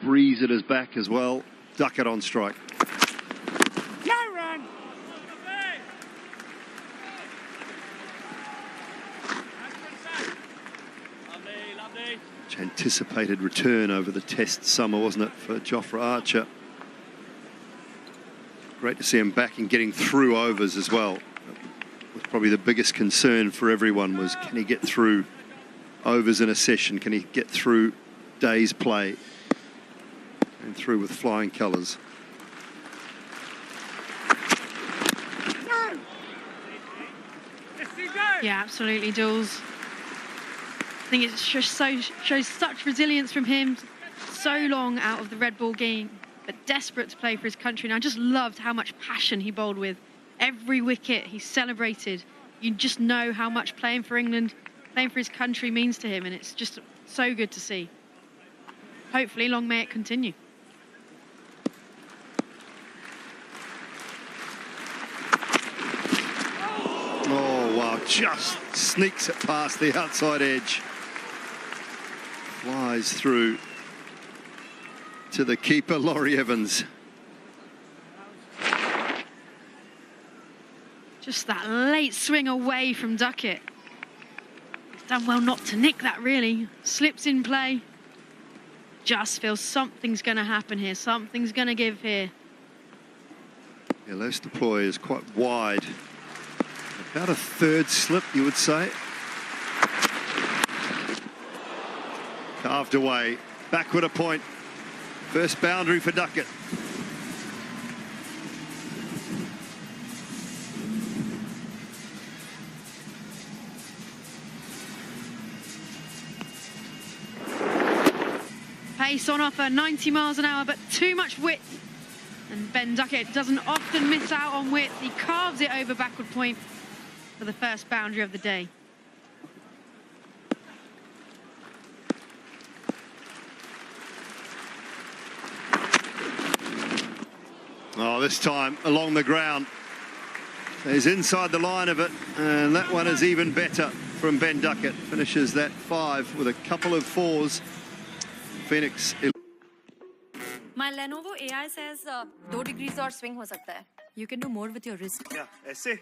breeze at his back as well. Duckett on strike. No run. Much anticipated return over the test summer, wasn't it, for Jofra Archer? Great to see him back and getting through overs as well. Was probably the biggest concern for everyone was, can he get through overs in a session? Can he get through day's play? And through with flying colours. Yeah, absolutely, Jules. I think it just shows such resilience from him. So long out of the red ball game, but desperate to play for his country. And I just loved how much passion he bowled with. Every wicket he celebrated. You just know how much playing for England, playing for his country means to him. And it's just so good to see. Hopefully, long may it continue. Oh, wow, just sneaks it past the outside edge. Flies through to the keeper, Laurie Evans. Just that late swing away from Duckett. He's done well not to nick that, really. Slips in play. Just feels something's going to happen here. Something's going to give here. Yeah, Les Deploy is quite wide. About a third slip, you would say. Carved away. Backward a point. First boundary for Duckett. Pace on offer, 90 miles an hour, but too much width. And Ben Duckett doesn't often miss out on width. He carves it over backward point for the first boundary of the day. Oh, this time along the ground. He's inside the line of it, and that one is even better from Ben Duckett. Finishes that 5 with a couple of 4s. Phoenix. My Lenovo AI says 2 degrees or swing ho sakta hai. You can do more with your wrist. Yeah, ऐसे.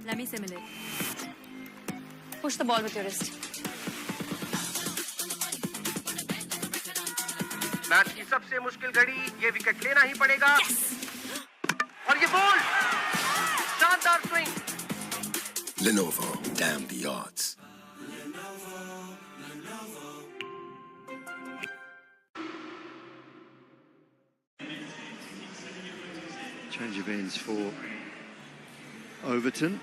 Let me simulate. Push the ball with your wrist. Match की सबसे मुश्किल घड़ी, ये wicket लेना ही पड़ेगा. और ये बॉल, शानदार swing. Lenovo, damn the odds. Change of ends for Overton.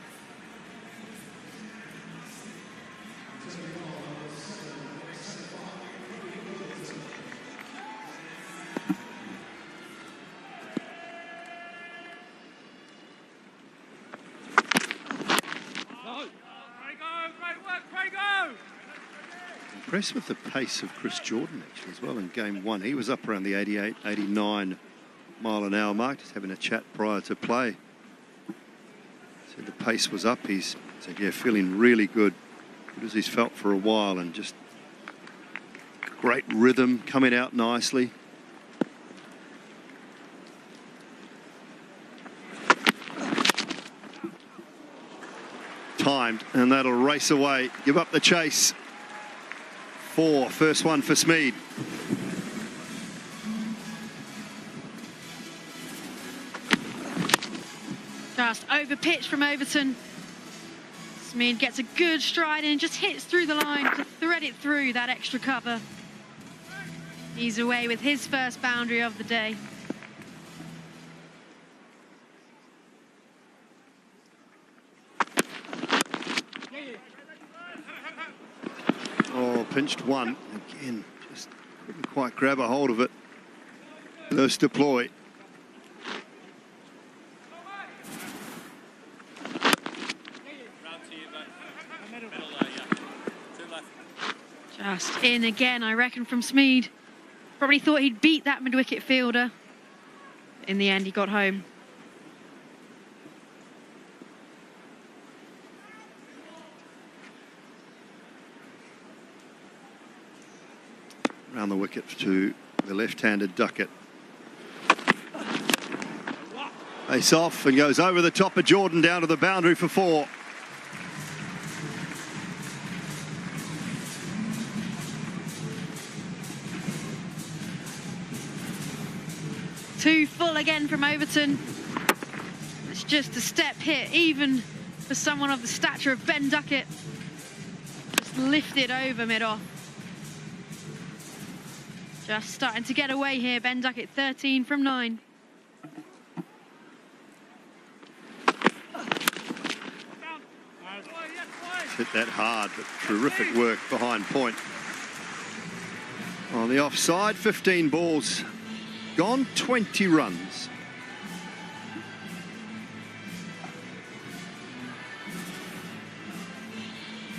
Impressed with the pace of Chris Jordan actually as well in game 1. He was up around the 88, 89 mile an hour mark, just having a chat prior to play. Said the pace was up. He's said, yeah, feeling really good as he's felt for a while, and just great rhythm coming out nicely. Timed, and that'll race away. Give up the chase. 4, first one for Smeed. Just over pitch from Overton. Smeed gets a good stride in, just hits through the line to thread it through that extra cover. He's away with his first boundary of the day. Oh, pinched one. Again, just couldn't quite grab a hold of it. Let's deploy. Just in again, I reckon, from Smeed. Probably thought he'd beat that mid-wicket fielder. In the end, he got home. Around the wicket to the left-handed Duckett. Ace off and goes over the top of Jordan down to the boundary for 4. Too full again from Overton. It's just a step hit, even for someone of the stature of Ben Duckett. Just lifted over mid-off. Just starting to get away here, Ben Duckett, 13 from 9. Hit that hard, but terrific work behind point. On the offside, 15 balls gone, 20 runs.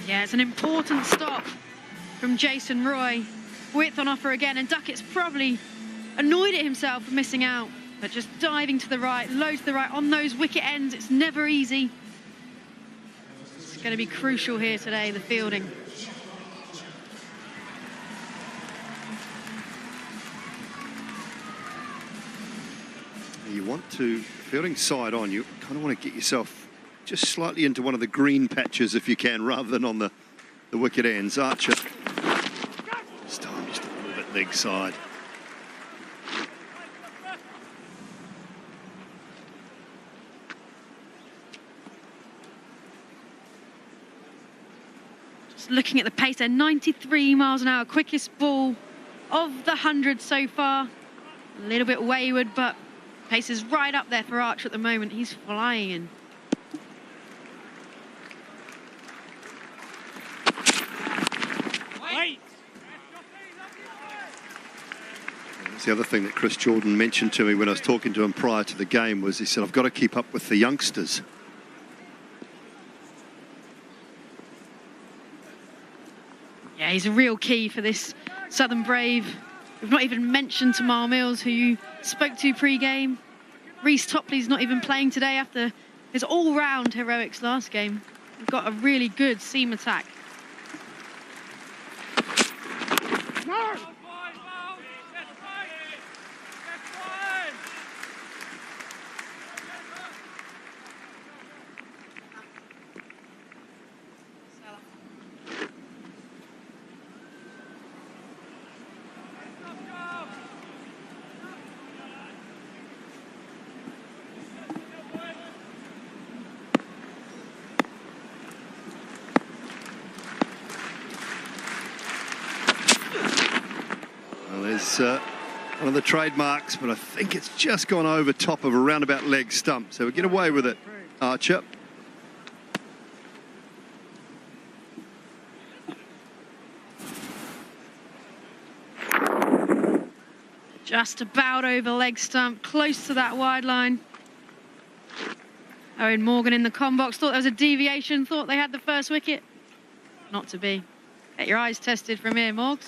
Yeah, it's an important stop from Jason Roy. Width on offer again, and Duckett's probably annoyed at himself for missing out, but just diving to the right, low to the right on those wicket ends. It's never easy. It's going to be crucial here today, the fielding. You want to, fielding side on, you kind of want to get yourself just slightly into one of the green patches if you can, rather than on the wicket ends. Archer. This time just a little bit leg side. Just looking at the pace there, 93 miles an hour, quickest ball of the 100 so far. A little bit wayward, but pace is right up there for Archer at the moment. He's flying in. That's the other thing that Chris Jordan mentioned to me when I was talking to him prior to the game, was he said, I've got to keep up with the youngsters. Yeah, he's a real key for this Southern Brave. We've not even mentioned Tamar Mills, who you spoke to pre-game. Reece Topley's not even playing today after his all-round heroics last game. We've got a really good seam attack. One of the trademarks, but I think it's just gone over top of a roundabout leg stump, so we get away with it, Archer. Just about over leg stump, close to that wide line. Owen Morgan in the comm box thought there was a deviation, thought they had the first wicket. Not to be. Get your eyes tested from here, Morgs.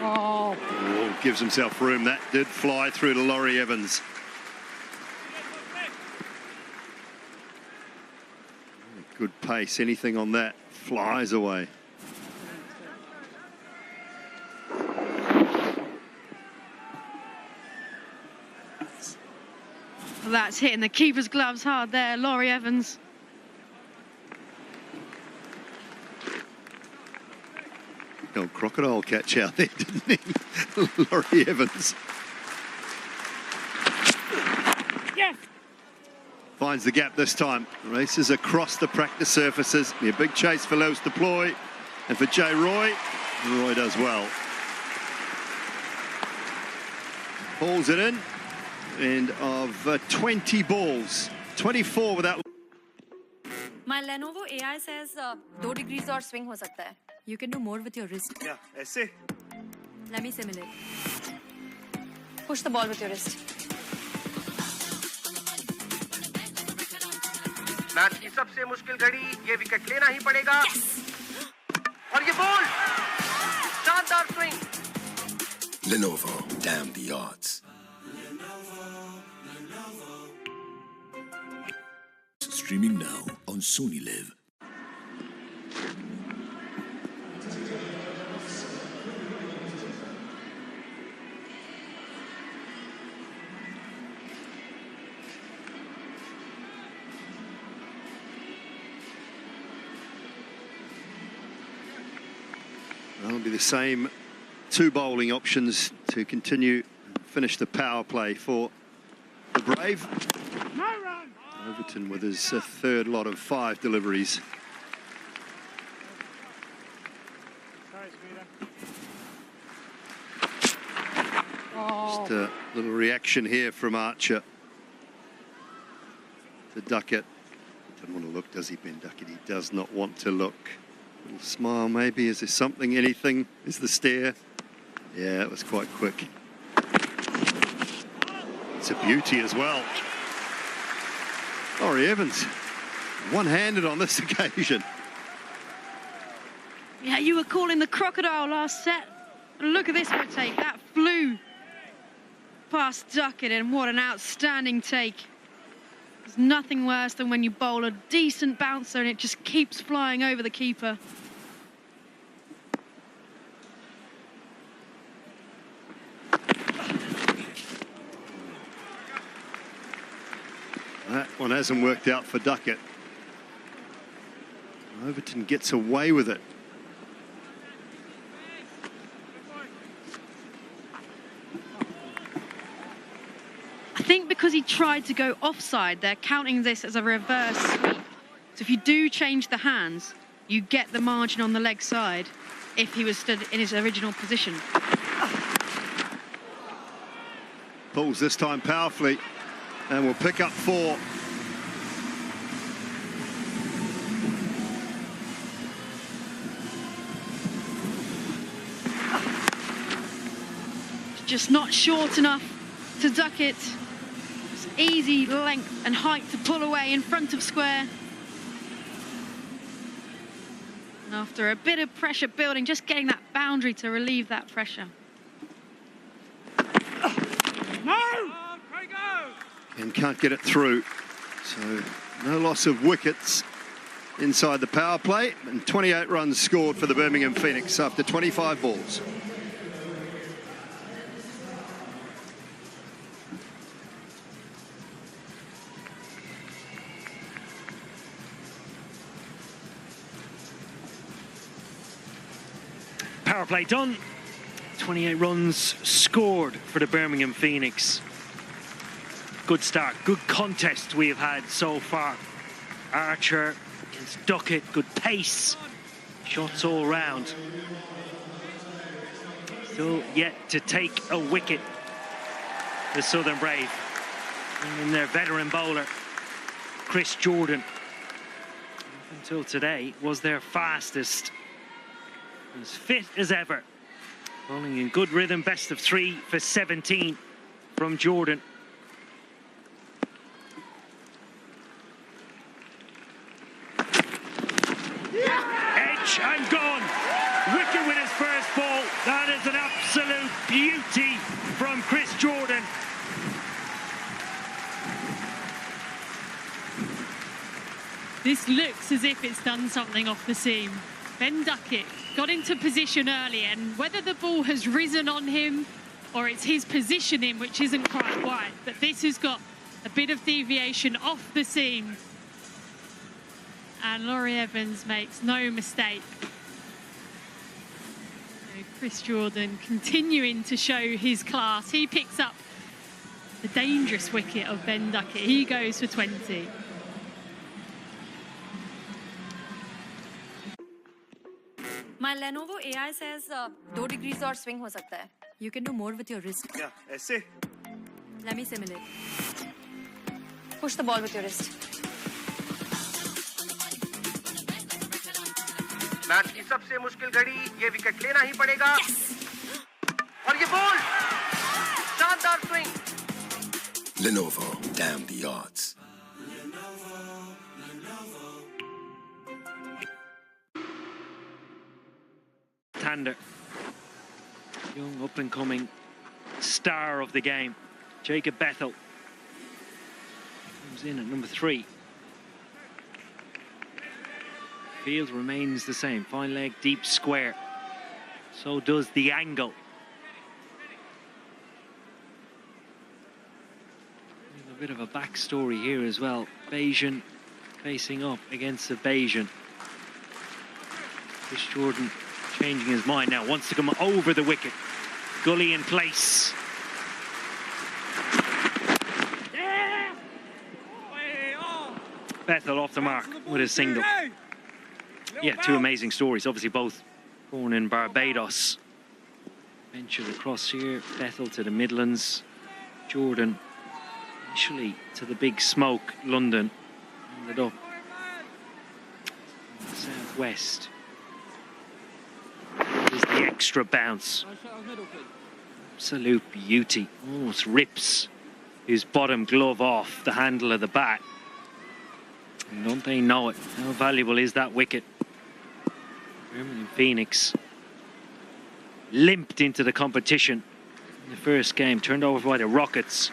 Oh, gives himself room. That did fly through to Laurie Evans. Good pace. Anything on that flies away. That's hitting the keeper's gloves hard there, Laurie Evans. Oh, crocodile catch out there, didn't he? Laurie Evans. Yes. Finds the gap this time. Races across the practice surfaces. A big chase for Lewis Deploy. And for Jay Roy. Roy does well. Pulls it in. And of 20 balls, 24 without. My Lenovo AI says 2 degrees or swing हो सकता है. You can do more with your wrist. Yeah, ऐसे. Let me simulate. Push the ball with your wrist. Match की सबसे मुश्किल घड़ी, ये wicket लेना ही पड़ेगा. और ये बॉल, शानदार swing. Lenovo, damn the odds. Streaming now on Sony Live. That'll be the same two bowling options to continue and finish the power play for the Brave. Overton with his third lot of 5 deliveries. Just a little reaction here from Archer to Duckett. Doesn't want to look, does he, Ben Duckett? He does not want to look. A little smile maybe. Is there something, anything? Is the stare? Yeah, it was quite quick. It's a beauty as well. Laurie Evans, one-handed on this occasion. Yeah, you were calling the crocodile last set. Look at this one take. That flew past Duckett, and what an outstanding take. There's nothing worse than when you bowl a decent bouncer and it just keeps flying over the keeper. That one hasn't worked out for Duckett. Overton gets away with it. I think because he tried to go offside, they're counting this as a reverse sweep. So if you do change the hands, you get the margin on the leg side if he was stood in his original position. Pulls this time powerfully and will pick up 4. Just not short enough to Duckett. It's easy length and height to pull away in front of square. And after a bit of pressure building, just getting that boundary to relieve that pressure. And can't get it through. So no loss of wickets inside the power play, and 28 runs scored for the Birmingham Phoenix after 25 balls. Power play done. 28 runs scored for the Birmingham Phoenix. Good start, good contest we have had so far. Archer against Duckett, good pace, shots all round. Still yet to take a wicket, the Southern Brave. And their veteran bowler, Chris Jordan, up until today, was their fastest. As fit as ever. Bowling in good rhythm, best of 3 for 17 from Jordan. Edge and gone. Wicket with his first ball. That is an absolute beauty from Chris Jordan. This looks as if it's done something off the seam. Ben Duckett got into position early, and whether the ball has risen on him or it's his positioning which isn't quite right, but this has got a bit of deviation off the seam. And Laurie Evans makes no mistake. So Chris Jordan continuing to show his class. He picks up the dangerous wicket of Ben Duckett. He goes for 20. My Lenovo AI says 2 degrees और swing हो सकता है. You can do more with your wrist. क्या ऐसे? Let me simulate. Push the ball with your wrist. Match की सबसे मुश्किल घड़ी, ये विकेट लेना ही पड़ेगा. और ये बॉल, शानदार swing. Lenovo, damn the odds. Hundre, young up-and-coming star of the game. Jacob Bethel comes in at number 3. Field remains the same. Fine leg, deep square. So does the angle. A bit of a backstory here as well. Bayesian facing up against the Bayesian. Chris Jordan changing his mind now, wants to come over the wicket. Gully in place. Bethel off the mark with a single. Yeah, two amazing stories. Obviously both born in Barbados. Ventured across here. Bethel to the Midlands. Jordan initially to the big smoke, London. Ended up in the southwest. There's the extra bounce. Absolute beauty. Almost rips his bottom glove off the handle of the bat. And don't they know it? How valuable is that wicket? Birmingham Phoenix limped into the competition in the first game, turned over by the Rockets.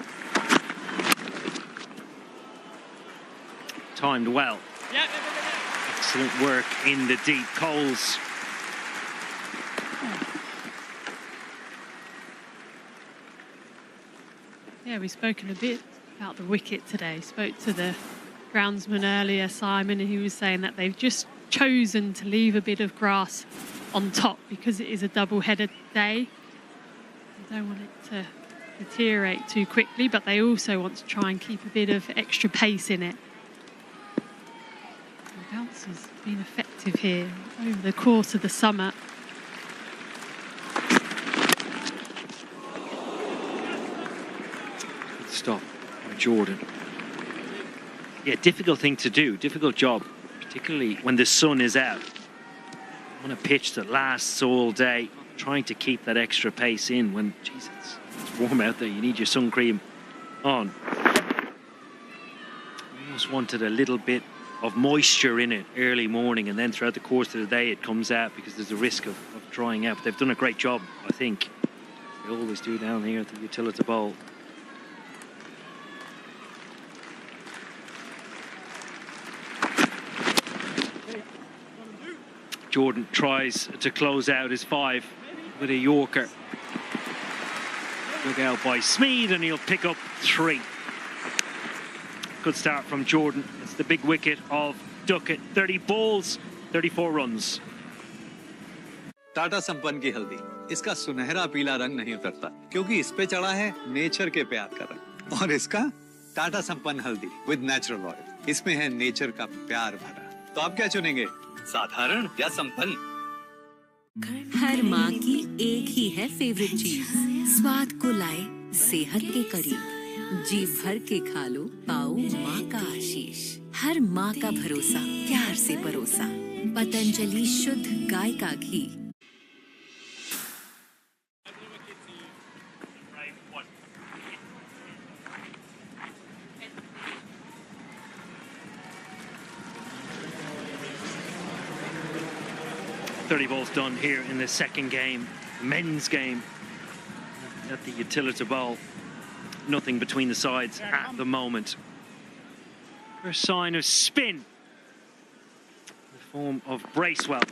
Timed well. Excellent work in the deep. Coles. Yeah, we've spoken a bit about the wicket today. Spoke to the groundsman earlier, Simon, and he was saying that they've just chosen to leave a bit of grass on top because it is a double-headed day. They don't want it to deteriorate too quickly, but they also want to try and keep a bit of extra pace in it. The bounce has been effective here over the course of the summer. Good stop by Jordan. Yeah, difficult thing to do, difficult job, particularly when the sun is out. On a pitch that lasts all day, trying to keep that extra pace in when, Jesus, it's warm out there, you need your sun cream on. Almost wanted a little bit of moisture in it early morning, and then throughout the course of the day it comes out because there's a risk of drying out. But they've done a great job, I think. They always do down here at the Utility Bowl. Jordan tries to close out his 5 with a Yorker. Look out by Smeed, and he'll pick up 3. Good start from Jordan. It's the big wicket of Duckett. 30 balls, 34 runs. Tata संपन्न की हल्दी, इसका सुनहरा पीला रंग नहीं उतरता क्योंकि इस पे चढ़ा है नेचर के प्यार का रंग। और इसका टाटा संपन्न हल्दी विद नेचुरल ऑयल, इसमें है नेचर का प्यार भरा। तो आप क्या चुनेंगे, साधारण या संपन्न? हर माँ की एक ही है फेवरेट चीज, स्वाद को लाए सेहत के करीब। जी भर के खा लो, पाओ माँ का आशीष। हर माँ का भरोसा प्यार से परोसा, पतंजलि शुद्ध गाय का घी। Balls done here in the second game, men's game at the Utility Bowl. Nothing between the sides at the moment. First sign of spin in the form of Bracewell.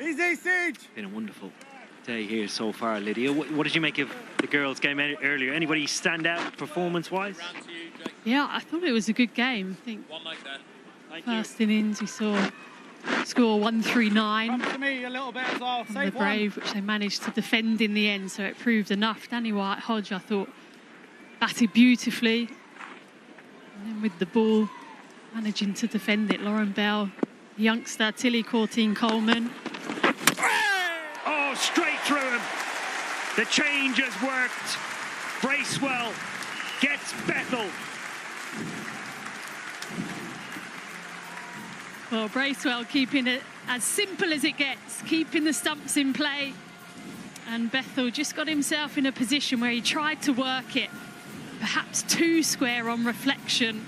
Easy, Siege. Been a wonderful day here so far, Lydia. What did you make of the girls' game earlier? Anybody stand out performance-wise? Yeah, I thought it was a good game. I think first innings we saw score 139. Come to me a little bit as well. The Brave, which they managed to defend in the end, so it proved enough. Danny White-Hodge, I thought, batted beautifully. And then with the ball, managing to defend it. Lauren Bell, youngster, Tilly Courtine-Coleman. Oh, straight through him. The change has worked. Bracewell gets Bethel. Well, Bracewell keeping it as simple as it gets, keeping the stumps in play. And Bethel just got himself in a position where he tried to work it, perhaps too square on reflection.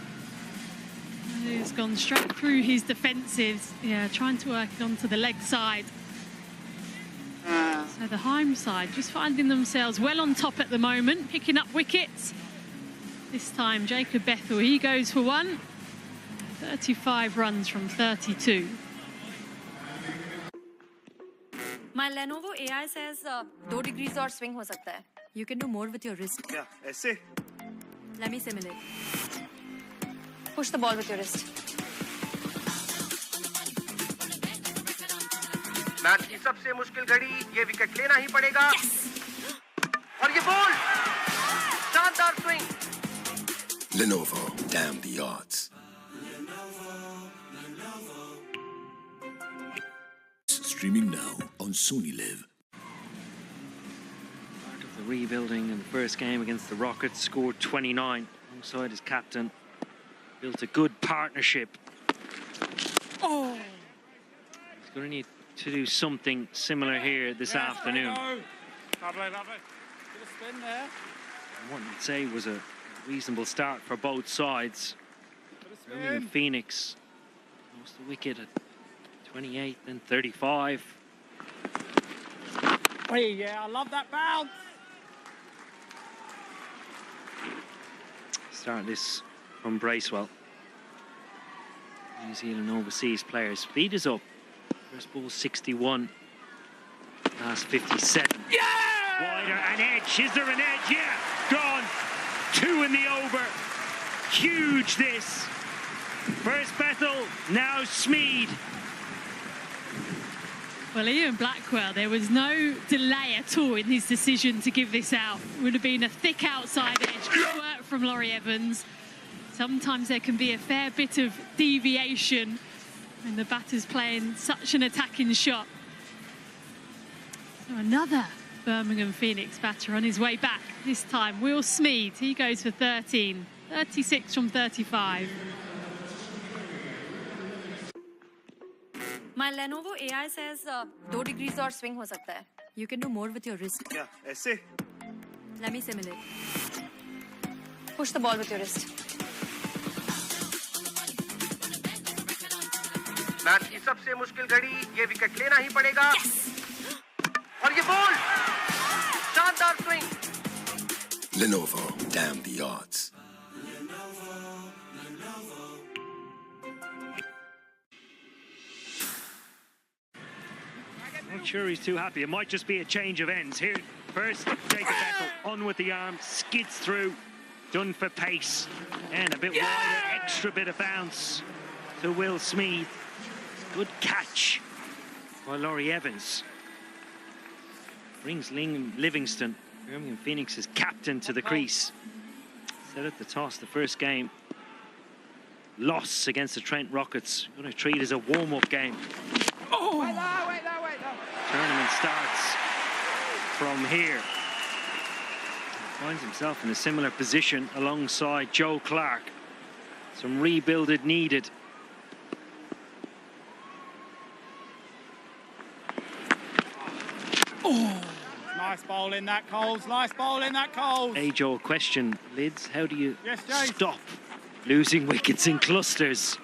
And he's gone straight through his defensives, yeah, trying to work it onto the leg side. So the home side just finding themselves well on top at the moment, picking up wickets. This time, Jacob Bethel, he goes for 1. 35 runs from 32. My Lenovo AI says 2 degrees और swing हो सकता है. You can do more with your wrist. Yeah, ऐसे. Let me simulate. Push the ball with your wrist. Match की सबसे मुश्किल घड़ी, ये विकेट लेना ही पड़ेगा। और ये बॉल, शानदार swing. Lenovo, damn the odds. Streaming now on Sony Live. Part of the rebuilding in the first game against the Rockets, scored 29 alongside his captain. Built a good partnership. Oh! He's going to need to do something similar here this afternoon. What you'd say was a reasonable start for both sides. Birmingham Phoenix lost the wicket at 28, then 35. Hey, yeah, I love that bounce. Start this from Bracewell. New Zealand overseas players. Speed is up. First ball 61. Last 57. Yeah! Wider, an edge. Is there an edge? Yeah! Gone. 2 in the over. Huge this. First Bethel, now Smeed. Well, Ian Blackwell, there was no delay at all in his decision to give this out. It would have been a thick outside edge. Good work from Laurie Evans. Sometimes there can be a fair bit of deviation when the batter's playing such an attacking shot. So another Birmingham Phoenix batter on his way back. This time, Will Smeed. He goes for 13. 36 from 35. My Lenovo AI says 2 degrees और swing हो सकता है. You can do more with your wrist. क्या ऐसे? Let me simulate. Push the ball with your wrist. Match की सबसे मुश्किल घड़ी, ये विकेट लेना ही पड़ेगा। और ये बॉल, शानदार swing. Lenovo, damn the odds. Not sure he's too happy. It might just be a change of ends. Here, first, Jacob Bethel on with the arm, skids through, done for pace, and a bit wider, extra bit of bounce to Will Smeed. Good catch by Laurie Evans. Brings Livingston, Birmingham Phoenix's captain, to the crease. Set at the toss the first game. Loss against the Trent Rockets. Going to treat it as a warm-up game. Oh! Wait there. Tournament starts from here. Finds himself in a similar position alongside Joe Clark. Some rebuilded needed. Oh! Nice bowl in that, Coles. Nice bowl in that, Coles. Age-old question, Lids. How do you Yes, Jay. stop losing wickets in clusters?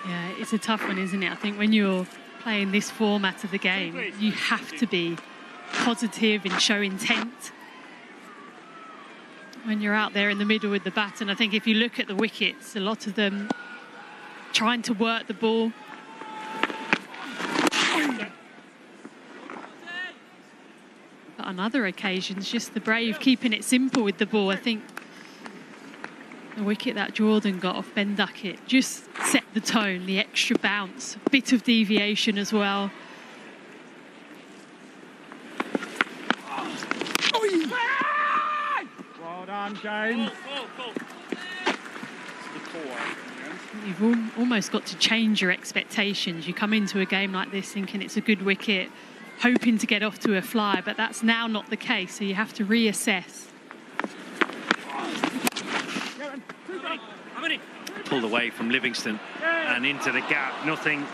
Yeah, it's a tough one, isn't it? I think when you're playing this format of the game, you have to be positive and show intent when you're out there in the middle with the bat. And I think if you look at the wickets, a lot of them trying to work the ball. But on other occasions, just the Brave keeping it simple with the ball. I think the wicket that Jordan got off Ben Duckett just set the tone, the extra bounce, a bit of deviation as well. Well done, James. You've almost got to change your expectations. You come into a game like this thinking it's a good wicket, hoping to get off to a fly, but that's now not the case, so you have to reassess. Pulled away from Livingston and into the gap. Nothing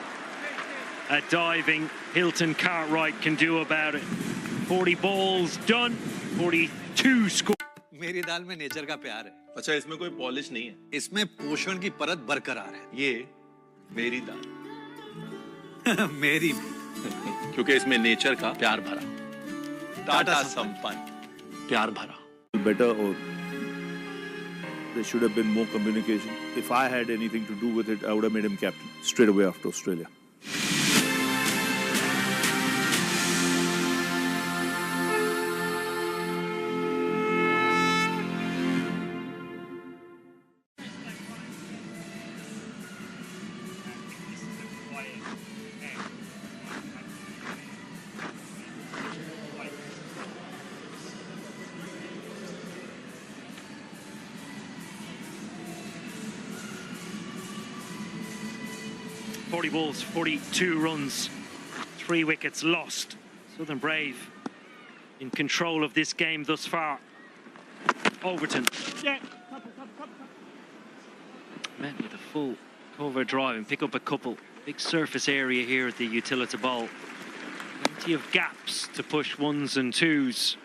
a diving Hilton Cartwright can do about it. 40 balls done, 42 score. मेरी दाल में nature का प्यार है। अच्छा, इसमें कोई polish नहीं है? इसमें पोषण की परत बरकरार है। ये मेरी दाल। मेरी क्योंकि इसमें नेचर का प्यार भरा। टाटा संपन्न, प्यार भरा। Better, or there should have been more communication. If I had anything to do with it, I would have made him captain straight away after Australia. 40 balls, 42 runs, 3 wickets lost. Southern Brave in control of this game thus far. Overton. Met with a full cover drive and pick up a couple. Big surface area here at the utility ball. Plenty of gaps to push 1s and 2s.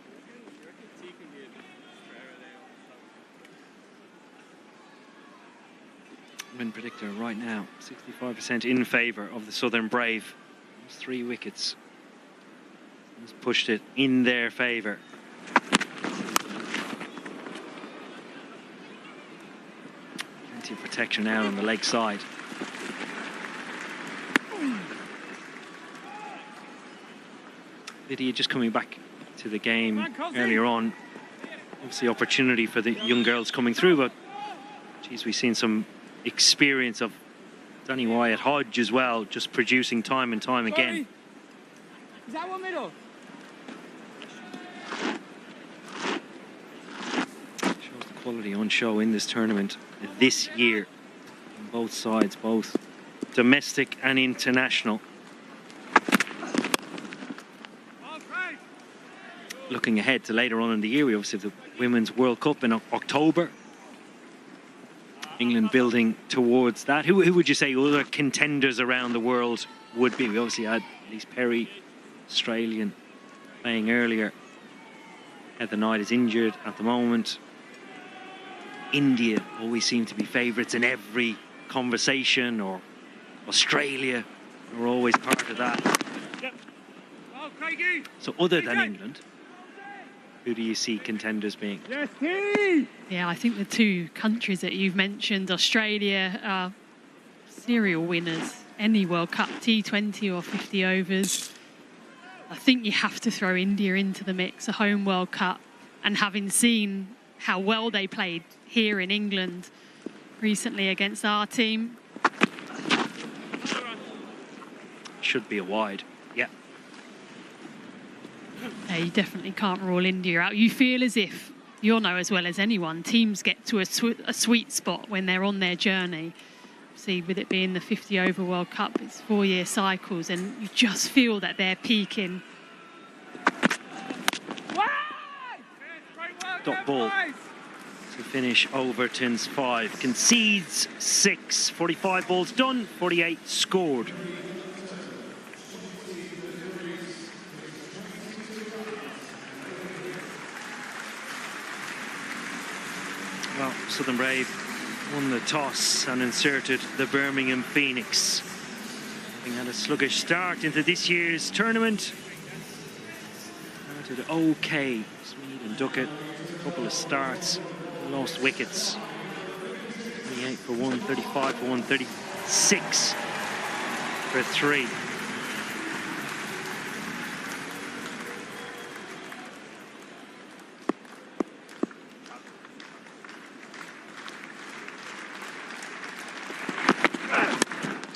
Win predictor right now, 65% in favour of the Southern Brave. Those 3 wickets. He's pushed it in their favour. Plenty of protection now on the leg side. Lydia just coming back to the game earlier on. Obviously opportunity for the young girls coming through, but geez, we've seen some experience of Danny Wyatt Hodge as well, just producing time and time again. Is that one middle? Shows the quality on show in this tournament this year on both sides, both domestic and international. Looking ahead to later on in the year, we obviously have the Women's World Cup in October. England building towards that. Who would you say other contenders around the world would be? We obviously had Elise Perry, Australian, playing earlier. Heather Knight is injured at the moment. India always seem to be favourites in every conversation, or Australia are always part of that. So other than England, who do you see contenders being? Yeah, I think the 2 countries that you've mentioned, Australia, are serial winners. Any World Cup, T20 or 50 overs. I think you have to throw India into the mix, a home World Cup. And having seen how well they played here in England recently against our team. Should be a wide, yeah. Yeah, you definitely can't rule India out. You feel as if, you'll know as well as anyone, teams get to a sweet spot when they're on their journey. See, with it being the 50 over World Cup, it's 4-year cycles, and you just feel that they're peaking. Dot ball to finish Overton's 5. Concedes 6. 45 balls done, 48 scored. Well, Southern Brave won the toss and inserted the Birmingham Phoenix. Having had a sluggish start into this year's tournament. Started okay. Smead and Duckett, a couple of starts, lost wickets. 28 for 1, 35 for 1, 36 for 3.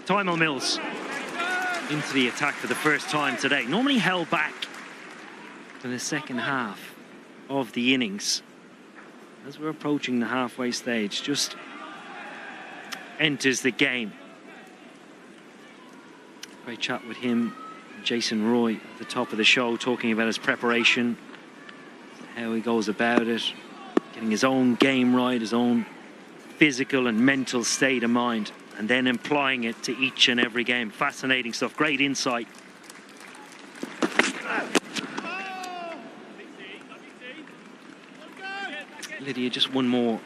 Tymel Mills into the attack for the first time today. Normally held back for the second half of the innings. As we're approaching the halfway stage, just enters the game. Great chat with him, Jason Roy, at the top of the show, talking about his preparation, how he goes about it, getting his own game right, his own physical and mental state of mind, and then applying it to each and every game. Fascinating stuff, great insight. Lydia, just one more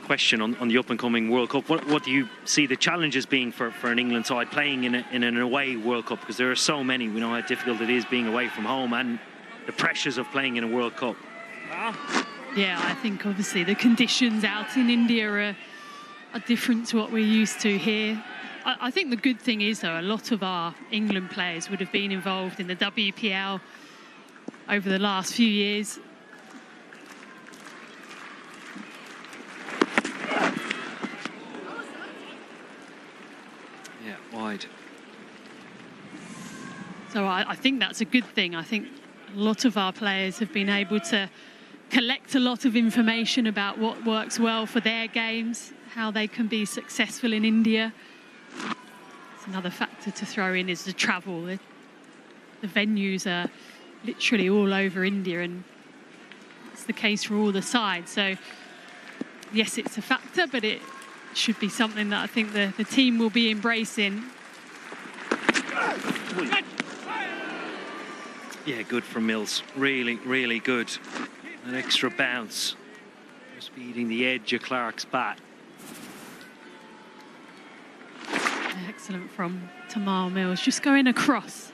question on the up-and-coming World Cup. What do you see the challenges being for an England side playing in an away World Cup? Because there are so many. We know how difficult it is being away from home and the pressures of playing in a World Cup. Yeah, I think obviously the conditions out in India are different to what we're used to here. I think the good thing is, though, a lot of our England players would have been involved in the WPL over the last few years. Yeah, wide. So I think that's a good thing. I think a lot of our players have been able to collect a lot of information about what works well for their games, how they can be successful in India. another factor to throw in is the travel. The venues are literally all over India, and it's the case for all the sides. So yes, it's a factor, but it should be something that I think the team will be embracing. Yeah, good from Mills. Really, really good. An extra bounce. Just beating the edge of Clark's bat. Excellent from Tamal Mills. Just going across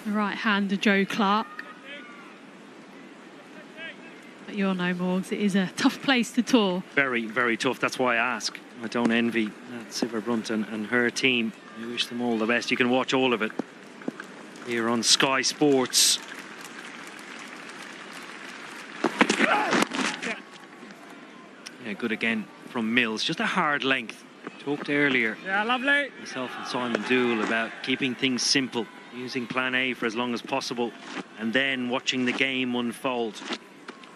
the right hand of Joe Clark. But you'll know, Morgs, it is a tough place to tour. Very, very tough. That's why I ask. I don't envy Siva Brunton and her team. I wish them all the best. You can watch all of it here on Sky Sports. Yeah, good again from Mills. Just a hard length. Talked earlier, Yeah, lovely. myself and Simon Dool, about keeping things simple, using plan A for as long as possible, and then watching the game unfold.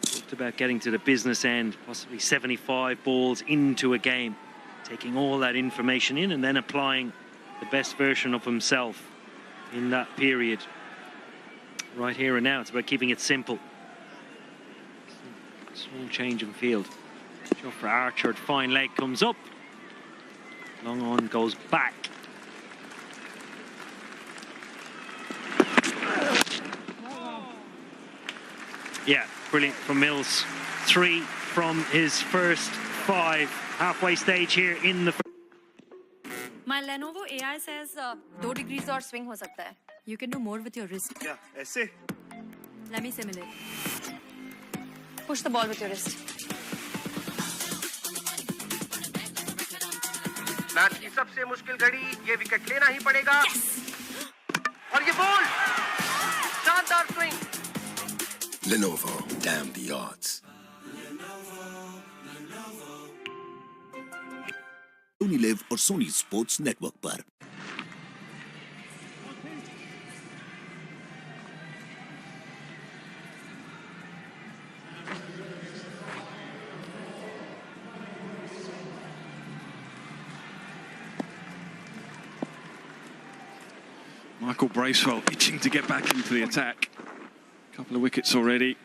Talked about getting to the business end, possibly 75 balls into a game, taking all that information in and then applying the best version of himself in that period. Right here and now, it's about keeping it simple. Small change in field. Shot for Archer, fine leg comes up. Long on goes back. Yeah, brilliant from Mills. 3 from his first 5. Halfway stage here in the... My Lenovo AI says 2 degrees और swing हो सकता है. You can do more with your wrist. Yeah, ऐसे. Let me simulate. Push the ball with your wrist. Match की सबसे मुश्किल घड़ी, ये विकेट लेना ही पड़ेगा। और ये बॉल, शानदार swing. Lenovo, damn the odds. Sony Live और Sony Sports Network पर। Michael Bracewell itching to get back into the attack. A couple of wickets already.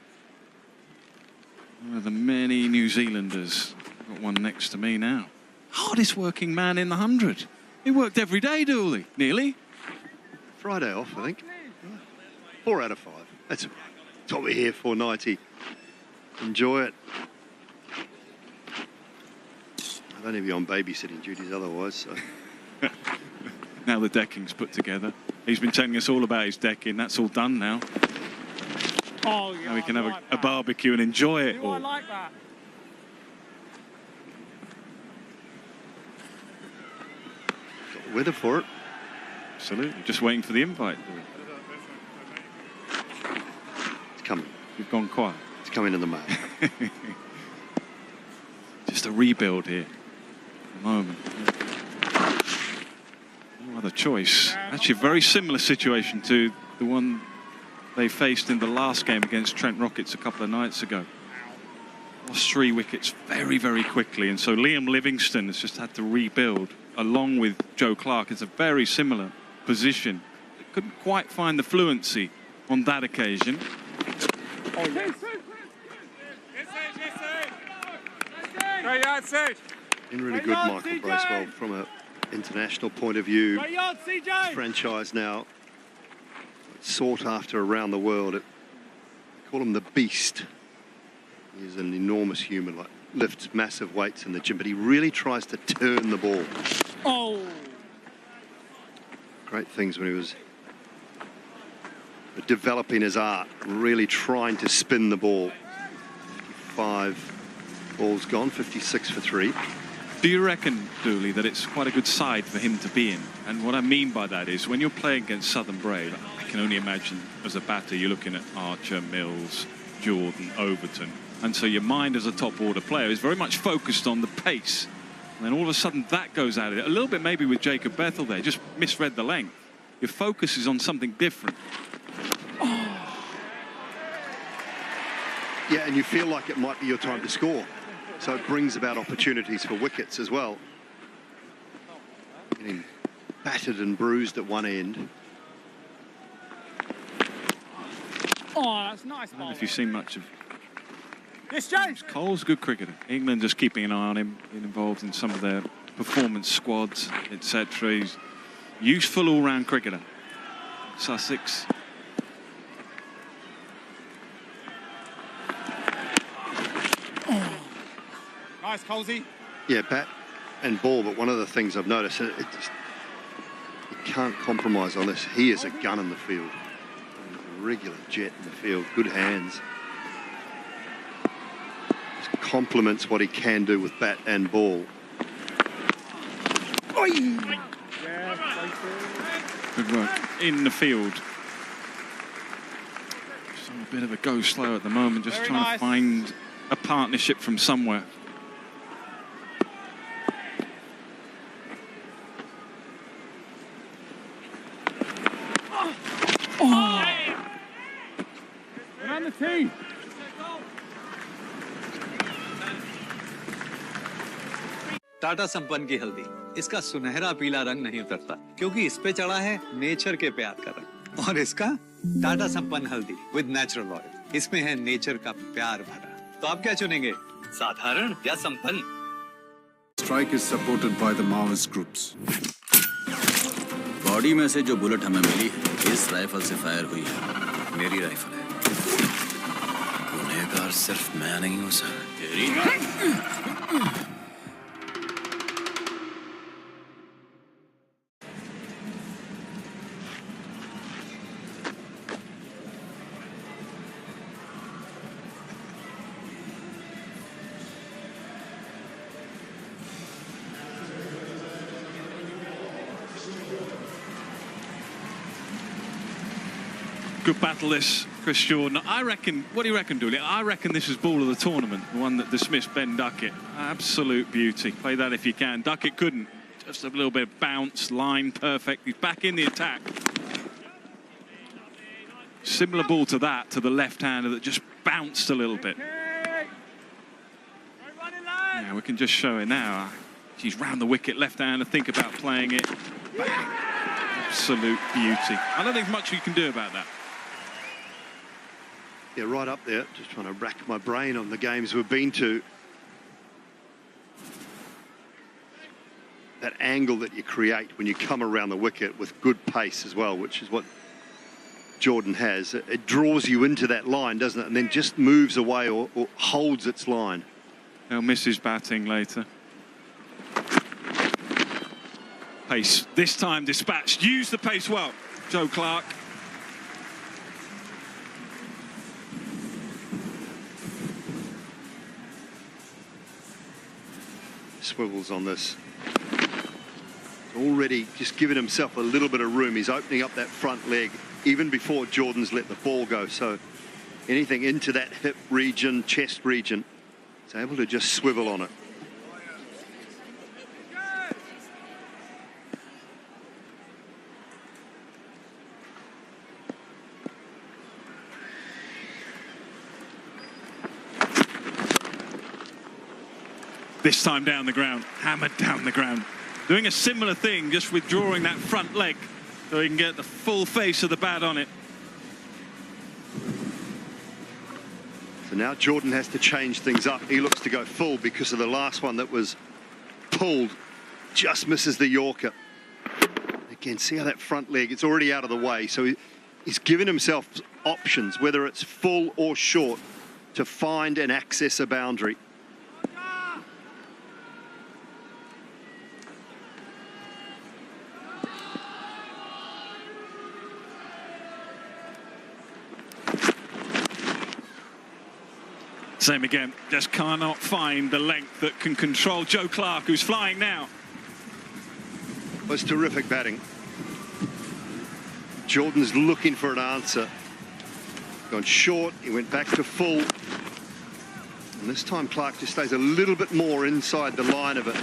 One of the many New Zealanders. Got one next to me now. Hardest working man in the 100. He worked every day, Dooley, nearly. Friday off, I think. 4 out of 5. That's what we're here for, 90. Enjoy it. I'd only be on babysitting duties otherwise, so... Now the decking's put together. He's been telling us all about his decking. That's all done now. Oh, yeah, now we can have like a barbecue and enjoy it all. I like that. Got the weather for it. Absolutely. Just waiting for the invite. It's coming. We've gone quiet. It's coming in the mail. Just a rebuild here. At the moment. No other choice. Actually, a very similar situation to the one they faced in the last game against Trent Rockets a couple of nights ago. Lost 3 wickets very, very quickly, and so Liam Livingstone has just had to rebuild along with Joe Clark. It's a very similar position. Couldn't quite find the fluency on that occasion. Oh, yes. Been really good, Michael Bracewell, from an international point of view. Franchise now sought after around the world. They call him the Beast. He's an enormous human, like lifts massive weights in the gym, but he really tries to turn the ball. Oh! Great things when he was developing his art, really trying to spin the ball. 55 balls gone, 56 for 3. Do you reckon, Dooley, that it's quite a good side for him to be in? And what I mean by that is, when you're playing against Southern Brave, I can only imagine as a batter you're looking at Archer, Mills, Jordan, Overton, and so your mind as a top order player is very much focused on the pace. And then all of a sudden that goes out of it. A little bit maybe with Jacob Bethel there, just misread the length. Your focus is on something different. Yeah, and you feel like it might be your time to score. So it brings about opportunities for wickets as well. Getting battered and bruised at one end. Oh, that's nice. I don't know if you've seen much of Yes, James. Cole's a good cricketer. England just keeping an eye on him, being involved in some of their performance squads, etc. He's useful all-round cricketer. Sussex. Nice, Colsey. Yeah, bat and ball, but one of the things I've noticed, you can't compromise on this. He is a gun in the field. A regular jet in the field, good hands. Just complements what he can do with bat and ball. Good work in the field. Just on a bit of a go slow at the moment, just trying to find a partnership from somewhere. On the tee. Tata संपन्न की हल्दी, इसका सुनहरा पीला रंग नहीं उतरता क्योंकि इस पे चढ़ा है नेचर के प्यार का रंग। और इसका टाटा संपन्न हल्दी विद नेचुरल ऑयल, इसमें है नेचर का प्यार भरा। तो आप क्या चुनेंगे, साधारण या संपन्न? Strike is supported by the Maoist groups. Body में से जो बुलेट हमें मिली इस राइफल से फायर हुई है, मेरी राइफल है। गुनहगार सिर्फ मैं नहीं हूँ सर, तेरी Good battle this, Chris Jordan. I reckon, what do you reckon, Dooley? I reckon this is ball of the tournament, the one that dismissed Ben Duckett. Absolute beauty. Play that if you can. Duckett couldn't. Just a little bit of bounce, line perfect. He's back in the attack. Similar ball to that, to the left-hander that just bounced a little bit. Yeah, we can just show it now. She's round the wicket, left-hander, think about playing it. Bang. Absolute beauty. I don't think there's much you can do about that. Yeah, right up there. Just trying to rack my brain on the games we've been to. That angle that you create when you come around the wicket with good pace as well, which is what Jordan has. It draws you into that line, doesn't it? And then just moves away or holds its line. He'll miss his batting later. Pace, this time dispatched. Use the pace well, Joe Clark. Swivels on this. Already just given himself a little bit of room. He's opening up that front leg even before Jordan's let the ball go. So anything into that hip region, chest region, he's able to just swivel on it. This time down the ground, hammered down the ground. Doing a similar thing, just withdrawing that front leg so he can get the full face of the bat on it. So now Jordan has to change things up. He looks to go full because of the last one that was pulled. Just misses the Yorker. Again, see how that front leg, it's already out of the way. So he's given himself options, whether it's full or short, to find and access a boundary. Same again, just cannot find the length that can control Joe Clark, who's flying now. Was terrific batting. Jordan's looking for an answer. Gone short, he went back to full. And this time Clark just stays a little bit more inside the line of it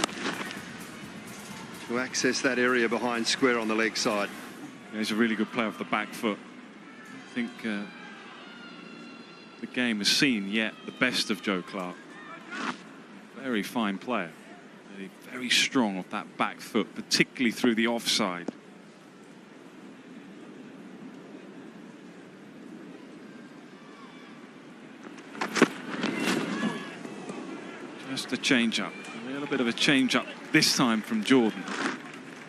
to access that area behind square on the leg side. Yeah, he's a really good player off the back foot. I think the game has seen yet the best of Joe Clark. Very fine player. Very strong off that back foot, particularly through the offside. Just a change up, a little bit of a change up this time from Jordan,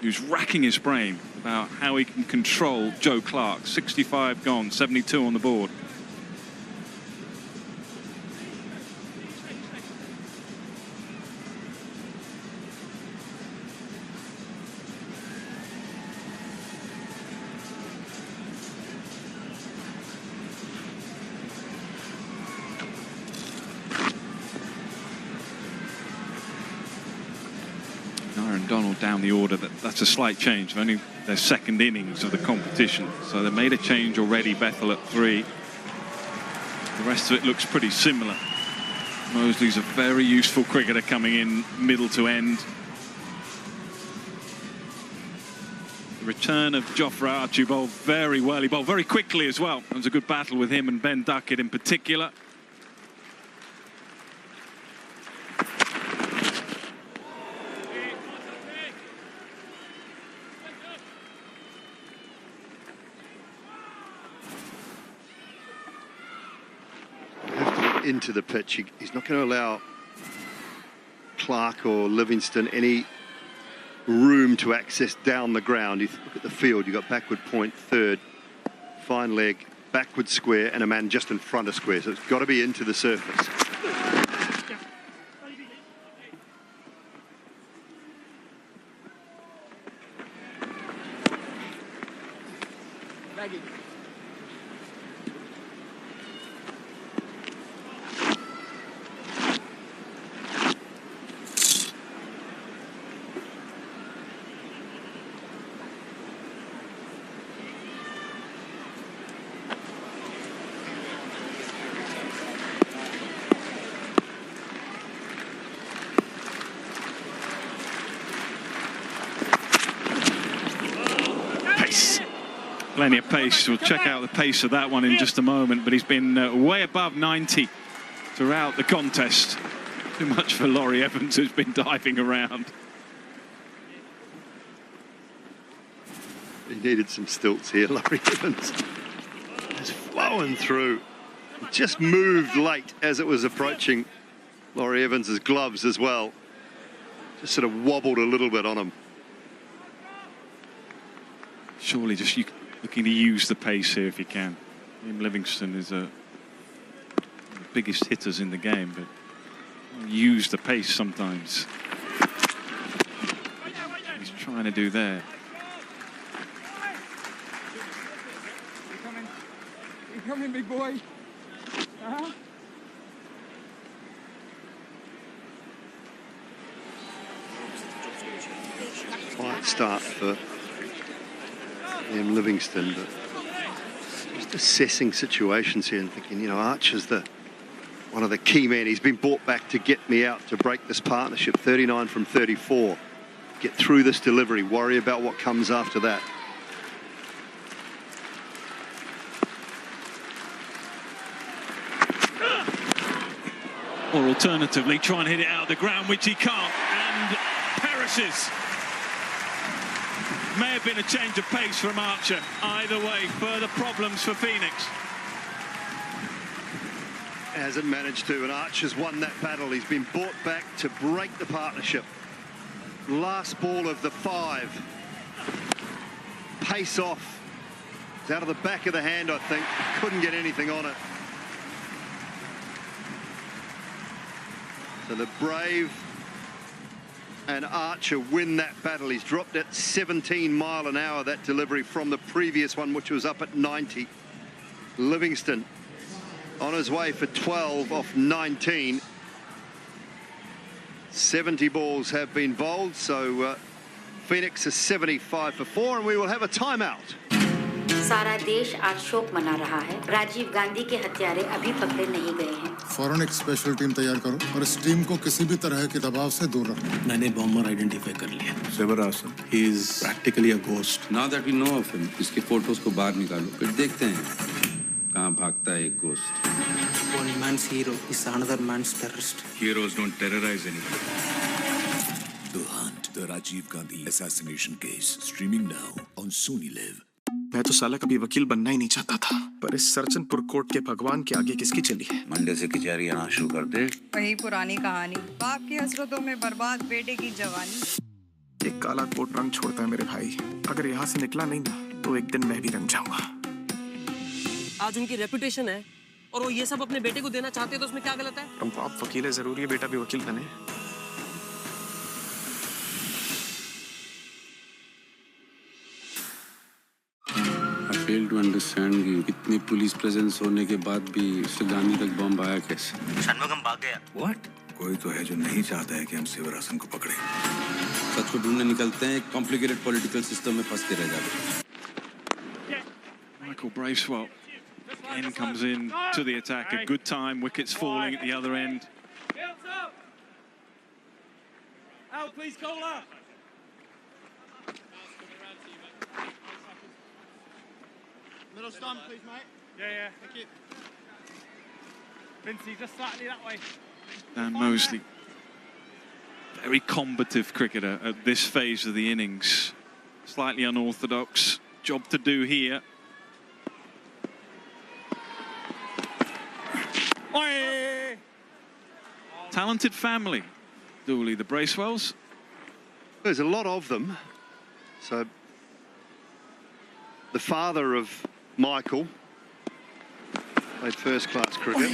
who's racking his brain about how he can control Joe Clark. 65 gone, 72 on the board. Down the order, that's a slight change. Only their second innings of the competition, so they made a change already. Bethel at 3. The rest of it looks pretty similar. Mosley's a very useful cricketer coming in middle to end. The return of Jofra Archie bowled very well. He bowled very quickly as well. It was a good battle with him and Ben Duckett in particular. Into the pitch. He's not going to allow Clark or Livingston any room to access down the ground. You look at the field, you've got backward point, third, fine leg, backward square, and a man just in front of square. So it's got to be into the surface. Plenty of pace. We'll check out the pace of that one in just a moment, but he's been way above 90 throughout the contest. Too much for Laurie Evans, who's been diving around. He needed some stilts here, Laurie Evans. Just flowing through. Just moved late as it was approaching Laurie Evans's gloves as well. Just sort of wobbled a little bit on him. Surely just looking to use the pace here if you can. Livingston is one of the biggest hitters in the game, but use the pace sometimes. He's trying to do there. You coming, big boy? Quiet start for Livingston, but just assessing situations here and thinking, you know, Archer's one of the key men. He's been brought back to get me out, to break this partnership. 39 from 34. Get through this delivery, worry about what comes after that. Or alternatively, try and hit it out of the ground, which he can't, and perishes. May have been a change of pace from Archer. Either way, further problems for Phoenix. Hasn't managed to, and Archer's won that battle. He's been brought back to break the partnership. Last ball of the 5. Pace off. It's out of the back of the hand, I think. Couldn't get anything on it. So the Brave and Archer win that battle. He's dropped at 17 mile an hour, that delivery from the previous one, which was up at 90. Livingston on his way for 12 off 19. 70 balls have been bowled, so Phoenix is 75 for 4, and we will have a timeout. सारा देश आज शोक मना रहा है। राजीव गांधी के हत्यारे अभी पकड़े नहीं गए हैं। फौरन एक स्पेशल टीम तैयार करो और इस टीम को किसी भी तरह के दबाव से दूर रखो। मैंने बॉम्बर आइडेंटिफाई कर लिया। सेवरासन, he is practically a ghost. Now that we know of him, इसके फोटोज को बाहर निकालो, फिर देखते हैं कहाँ भागता है एक ghost. One man's hero is another man's terrorist. Heroes don't terrorize anyone. The Rajiv Gandhi assassination case, streaming now on Sony Live. मैं तो साला कभी वकील बनना ही नहीं चाहता था, पर इस सरचनपुर कोर्ट के भगवान के आगे किसकी चली है? मंडे से कचहरी आना शुरू कर दे। वही पुरानी कहानी, बाप की हसरतों में बर्बाद बेटे की जवानी। एक काला कोट रंग छोड़ता है मेरे भाई, अगर यहाँ से निकला नहीं ना तो एक दिन मैं भी रंग जाऊंगा। आज उनकी रेपुटेशन है और वो ये सब अपने बेटे को देना चाहते हैं, तो उसमें क्या गलत है? अब बाप वकील है, जरूरी है बेटा भी वकील बने। I fail to understand कि इतनी पुलिस प्रेजेंस होने के बाद भी उससे गांधी तक बम आया कैसे? षणमुगम भाग गया। What? कोई तो है जो नहीं चाहता है कि हम शिवरासन को पकड़े। सच को ढूंढने निकलते हैं, एक कॉम्प्लिकेटेड पॉलिटिकल सिस्टम में फंस के रह जाते हैं। Michael Bracewell again comes in to the attack. A good time. Wickets falling at the other end. Out, please, Cola. Middle stump, please, mate. Yeah, thank you. Vincey, just slightly that way. Dan Mosley, very combative cricketer at this phase of the innings. Slightly unorthodox job to do here. Talented family, Dooley, the Bracewells. There's a lot of them. So the father of Michael played first-class cricket.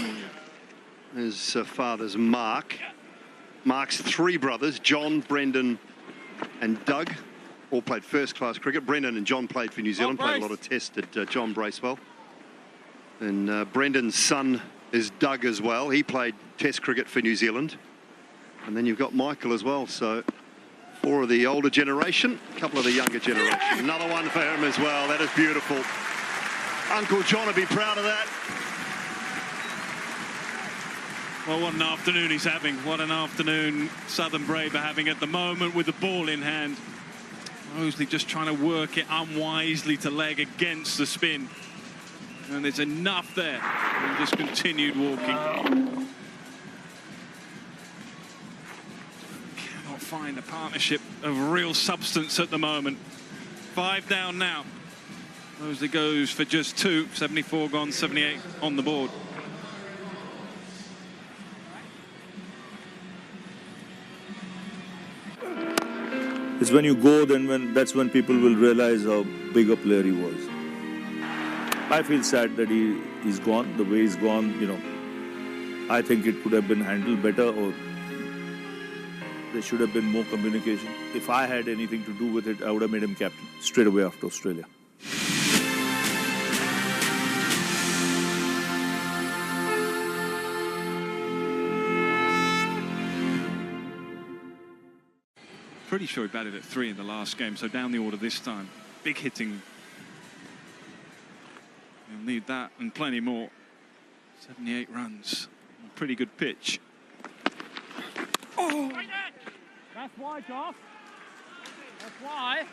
His father's Mark. Mark's three brothers, John, Brendan and Doug, all played first-class cricket. Brendan and John played for New Zealand, played a lot of tests at John Bracewell. And Brendan's son is Doug as well. He played test cricket for New Zealand. And then you've got Michael as well. So 4 of the older generation, a couple of the younger generation. Another one for him as well. That is beautiful. Uncle John will be proud of that. Well, what an afternoon he's having. What an afternoon Southern Brave are having at the moment with the ball in hand. Mosley just trying to work it unwisely to leg against the spin. And there's enough there. And just continued walking. Cannot find a partnership of real substance at the moment. 5 down now. Mosley goes for just 2. 74 gone, 78 on the board. It's when you go, that's when people will realize how big a player he was. I feel sad that he's gone. The way he's gone, you know, I think it could have been handled better, or there should have been more communication. If I had anything to do with it, I would have made him captain straight away after Australia. Pretty sure he batted at 3 in the last game, so down the order this time. Big hitting. He'll need that and plenty more. 78 runs. Pretty good pitch. Oh! That's why, Josh. That's why.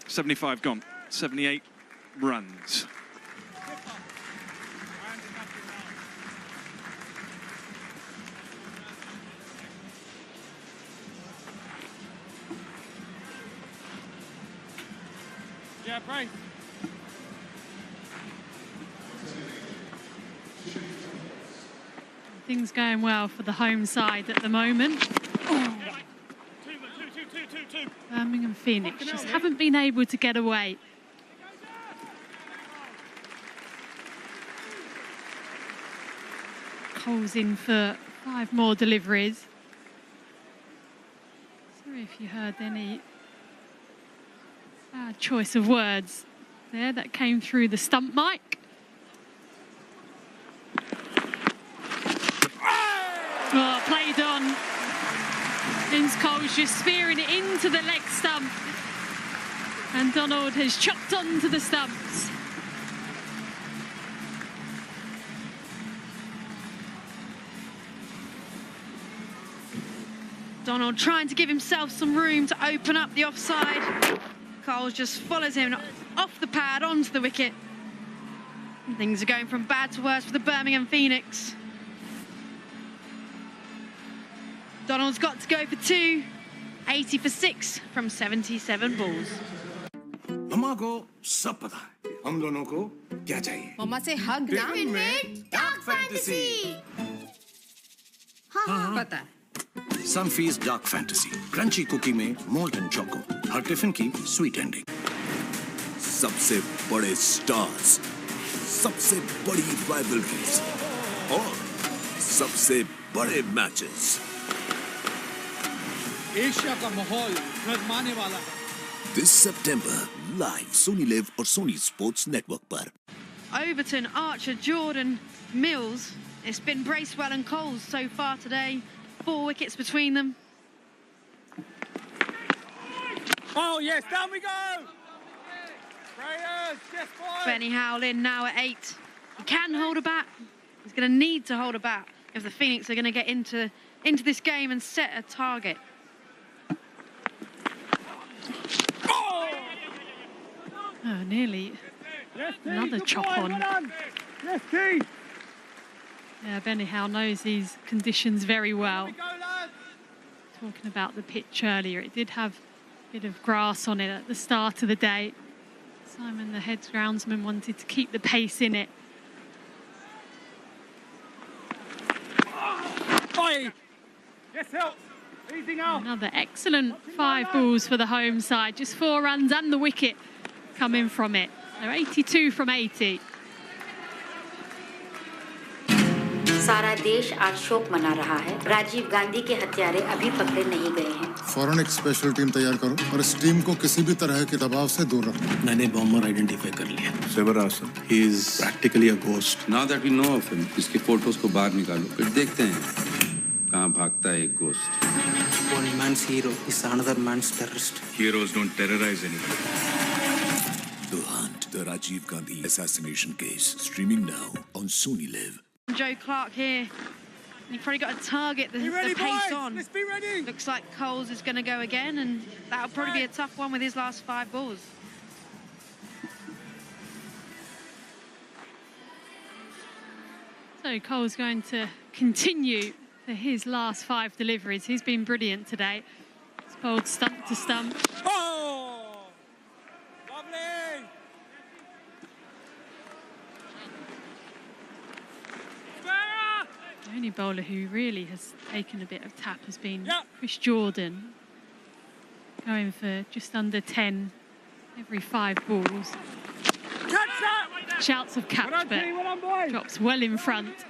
75 gone. 78 runs. Yeah, Brave. Things going well for the home side at the moment. Birmingham Phoenix just haven't been able to get away. Cole's in for 5 more deliveries. Sorry if you heard any bad choice of words there that came through the stump mic. Oh, played on. James Cole's just spearing it into the leg stump. And Donald has chopped onto the stumps. Donald trying to give himself some room to open up the offside. Cole just follows him off the pad onto the wicket. And things are going from bad to worse for the Birmingham Phoenix. Donald's got to go for 2. 80 for 6 from 77 balls. मम्मा को सब पता है हम दोनों को क्या चाहिए मम्मा से हग ना डार्क फैंटेसी हाँ पता है Sunfeast Dark Fantasy crunchy cookie में मोल्टन चोको हर टिफिन की स्वीट एंडिंग सबसे बड़े स्टार्स सबसे बड़ी राइवलरीज और सबसे बड़े मैचेस एशिया का माहौल गरमाने वाला है This September, live Sony Live और Sony Sports Network पर. Overton, Archer, Jordan, Mills. It's been Bracewell and Coles so far today. 4 wickets between them. Oh, yes, down we go! Prayers, yes, boy! Benny Howlin now at 8. He can hold a bat. He's going to need to hold a bat if the Phoenix are going to get into this game and set a target. Oh, nearly another chop on. Yes, Keith! Yeah, Benny Howe knows these conditions very well. Talking about the pitch earlier, it did have a bit of grass on it at the start of the day. Simon, the head groundsman, wanted to keep the pace in it. Yes, help! Easing out! Another excellent 5 balls for the home side. Just 4 runs and the wicket coming from it. They're 82 from 80. सारा देश आज शोक मना रहा है। राजीव गांधी के हत्यारे अभी पकड़े नहीं गए हैं। फौरन एक स्पेशल टीम तैयार करो और इस टीम को किसी भी तरह के दबाव से दूर रखो। मैंने बॉम्बर आइडेंटिफाई कर लिया। Sivarasan, he is practically a ghost. Now that we know of him, इसके फोटोज को बाहर निकालो, फिर देखते हैं कहाँ भागता है एक ghost. One man's hero is another man's terrorist. Heroes don't terrorize anyone. The Hunt, the Rajiv Gandhi assassination case, streaming now on Sony Live. Joe Clark here. You've probably got to target the pace on. Let's be ready. Looks like Coles is going to go again, and that'll probably be a tough one with his last 5 balls. So Cole's going to continue for his last 5 deliveries. He's been brilliant today. He's bowled stump to stump. Oh! Lovely! The only bowler who really has taken a bit of tap has been Chris Jordan, going for just under 10 every 5 balls. Shouts of catch, but drops well in front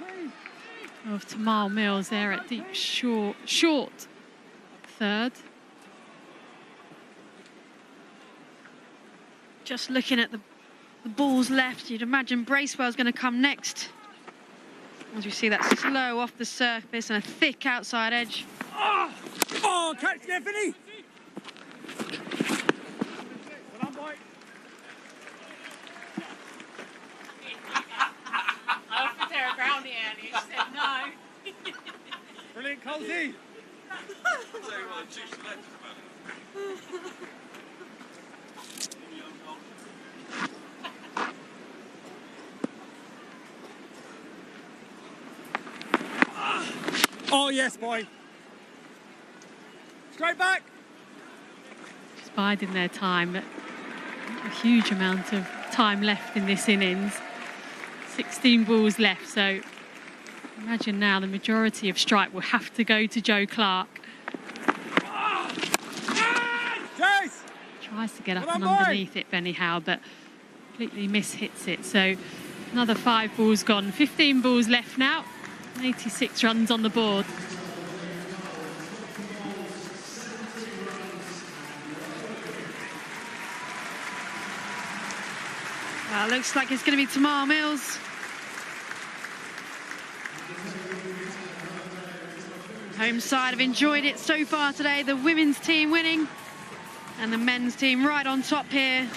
of Tamal Mills there at deep short third. Just looking at the balls left, you'd imagine Bracewell's going to come next. As we see that slow off the surface and a thick outside edge. Oh, catch Stephanie! Well done, boy. I offered her a brownie earlier, she said no. Brilliant, Colsey. Oh, yes, boy. Straight back. Just biding their time, but not a huge amount of time left in this innings. 16 balls left, so imagine now the majority of strike will have to go to Joe Clark. Tries to get up and underneath it, Benny Howe, but completely mishits it. So another 5 balls gone. 15 balls left now. 86 runs on the board. Well, looks like it's going to be Tamal Mills. Home side have enjoyed it so far today. The women's team winning and the men's team right on top here.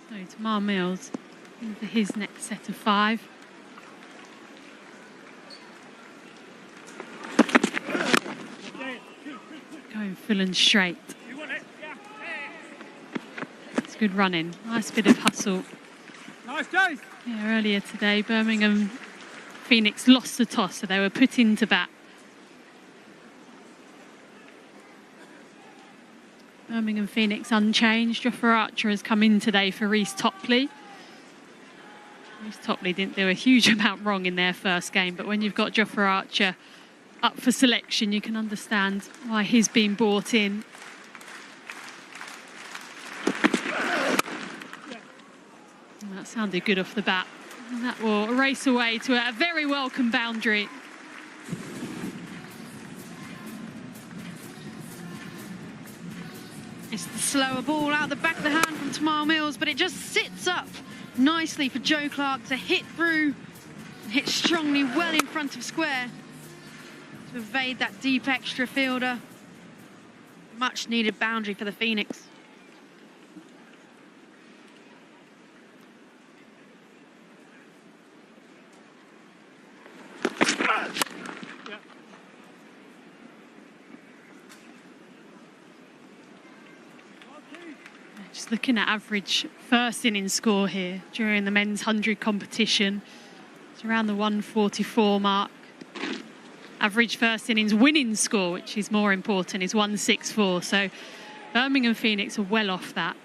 So Tamal Mills into his next set of 5. full and straight. It's good running. Nice bit of hustle. Nice, Jace. Yeah, earlier today, Birmingham Phoenix lost the toss, so they were put into bat. Birmingham Phoenix unchanged. Jofra Archer has come in today for Reece Topley. Reece Topley didn't do a huge amount wrong in their first game, but when you've got Jofra Archer up for selection, you can understand why he's been brought in. And that sounded good off the bat. And that will race away to a very welcome boundary. It's the slower ball out the back of the hand from Tamar Mills, but it just sits up nicely for Joe Clark to hit through, hit strongly well in front of square to evade that deep extra fielder. Much needed boundary for the Phoenix. Just looking at average first innings score here during the men's 100 competition, it's around the 144 mark. Average first innings winning score, which is more important, is 164. So Birmingham Phoenix are well off that.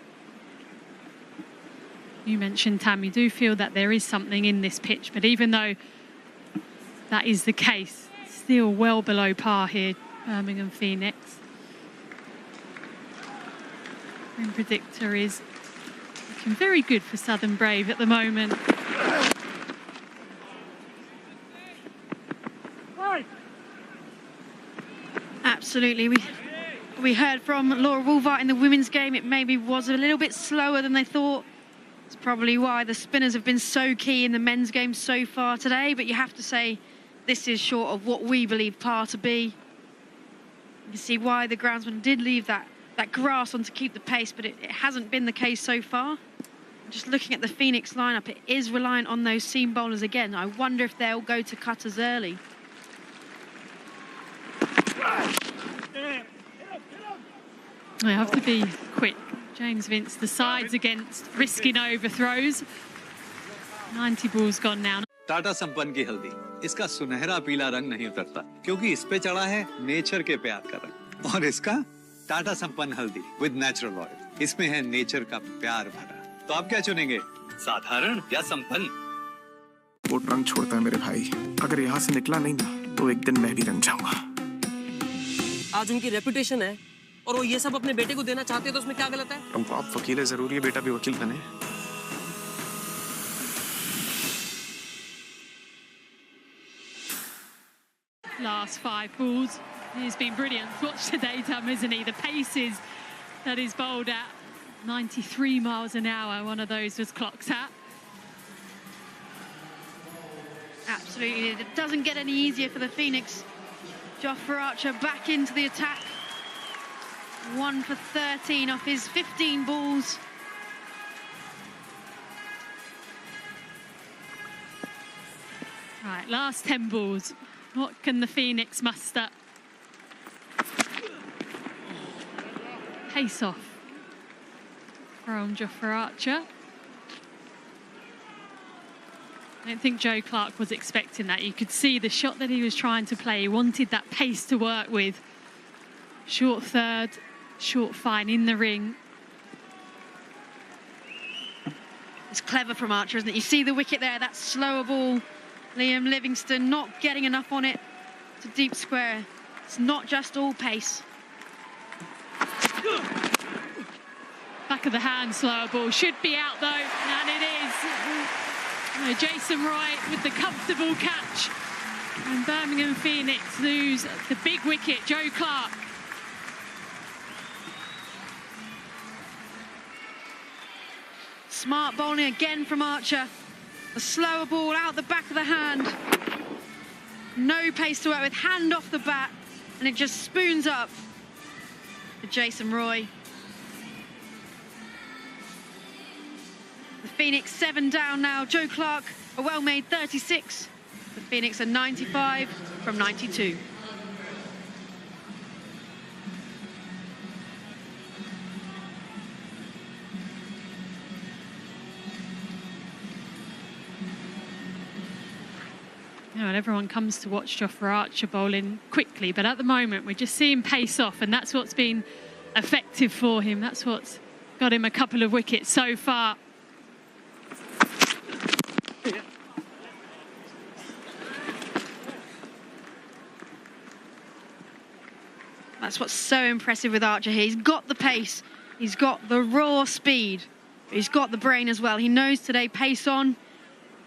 You mentioned, Tam, you do feel that there is something in this pitch, but even though that is the case, still well below par here, Birmingham Phoenix. Green predictor is looking very good for Southern Brave at the moment. Absolutely. We heard from Laura Woolvart in the women's game. It maybe was a little bit slower than they thought. It's probably why the spinners have been so key in the men's game so far today. But you have to say this is short of what we believe par to be. You can see why the groundsman did leave that grass on to keep the pace, but it hasn't been the case so far. Just looking at the Phoenix lineup, it is reliant on those seam bowlers again. I wonder if they'll go to cutters early. They have to be quick. James Vince decides against risking overthrows. 90 balls gone now. Tata संपन्न की हल्दी, इसका सुनहरा पीला रंग नहीं उतरता क्योंकि इस पे चढ़ा है नेचर के प्यार का रंग। और इसका टाटा संपन्न हल्दी विद नेचुरल ऑयल, इसमें है नेचर का प्यार भरा। तो आप क्या चुनेंगे, साधारण या संपन्न? वो रंग छोड़ता है मेरे भाई, अगर यहाँ से निकला नहीं ना तो एक दिन मैं भी रंग जाऊंगा। आज उनकी रेपुटेशन है और वो ये सब अपने बेटे को देना चाहते हैं, तो उसमें क्या गलत है? तुमको आप वकील है, जरूरी है बेटा भी वकील बने। Last 5 balls. He's been brilliant. Watch today, Tam, isn't he? The paces that he's bowled at. 93 miles an hour, one of those was clocked at. Absolutely. It doesn't get any easier for the Phoenix. Jofra Archer back into the attack. 1 for 13 off his 15 balls. Right, last 10 balls. What can the Phoenix muster? Pace off from Jofra Archer. I don't think Joe Clark was expecting that. You could see the shot that he was trying to play. He wanted that pace to work with. Short third, short fine in the ring. It's clever from Archer, isn't it? You see the wicket there, that slower ball. Liam Livingston not getting enough on it to deep square. It's not just all pace. Back of the hand, slower ball. Should be out though, and it is. Jason Roy with the comfortable catch. And Birmingham Phoenix lose the big wicket, Joe Clark. Smart bowling again from Archer. A slower ball out the back of the hand. No pace to work with, hand off the bat, and it just spoons up for Jason Roy. The Phoenix 7 down now. Joe Clark, a well-made 36. The Phoenix are 95 from 92. You know, and everyone comes to watch Jofra Archer bowling quickly, but at the moment we're just seeing pace off, and that's what's been effective for him. That's what's got him a couple of wickets so far. That's what's so impressive with Archer here. He's got the pace, he's got the raw speed, he's got the brain as well. He knows today pace on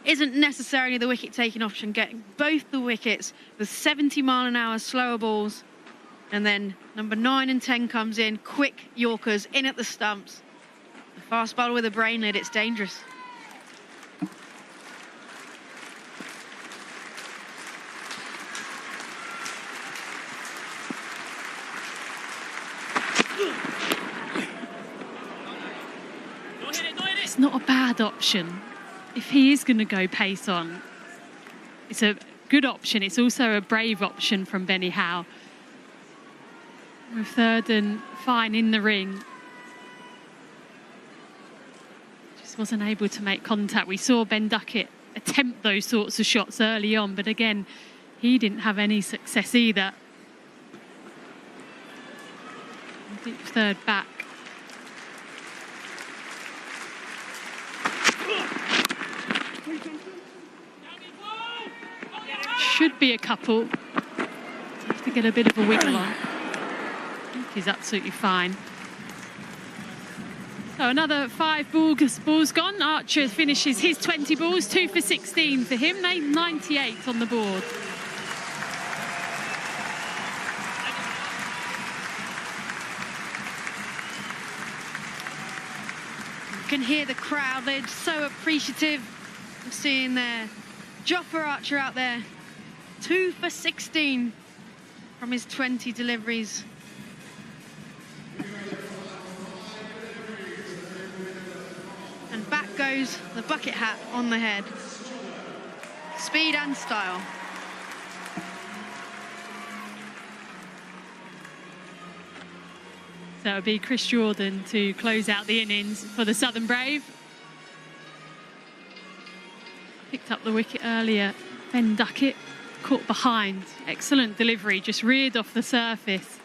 isn't necessarily the wicket-taking option. Getting both the wickets with 70-mile-an-hour slower balls, and then number 9 and 10 comes in, quick Yorkers in at the stumps. A fast bowler with a brain lid, it's dangerous. It's not a bad option. If he is going to go pace on, it's a good option. It's also a brave option from Benny Howe. With 3rd and fine in the ring. Just wasn't able to make contact. We saw Ben Duckett attempt those sorts of shots early on, but again, he didn't have any success either. Deep 3rd back. Should be a couple. Have to get a bit of a wiggle on. I think he's absolutely fine. So another 5 balls gone. Archer finishes his 20 balls, 2 for 16 for him. They 98 on the board. You can hear the crowd. They're so appreciative of seeing their Jofra Archer out there. 2 for 16 from his 20 deliveries. And back goes the bucket hat on the head. Speed and style. So it'll be Chris Jordan to close out the innings for the Southern Brave. Picked up the wicket earlier. Ben Duckett caught behind. Excellent delivery, just reared off the surface.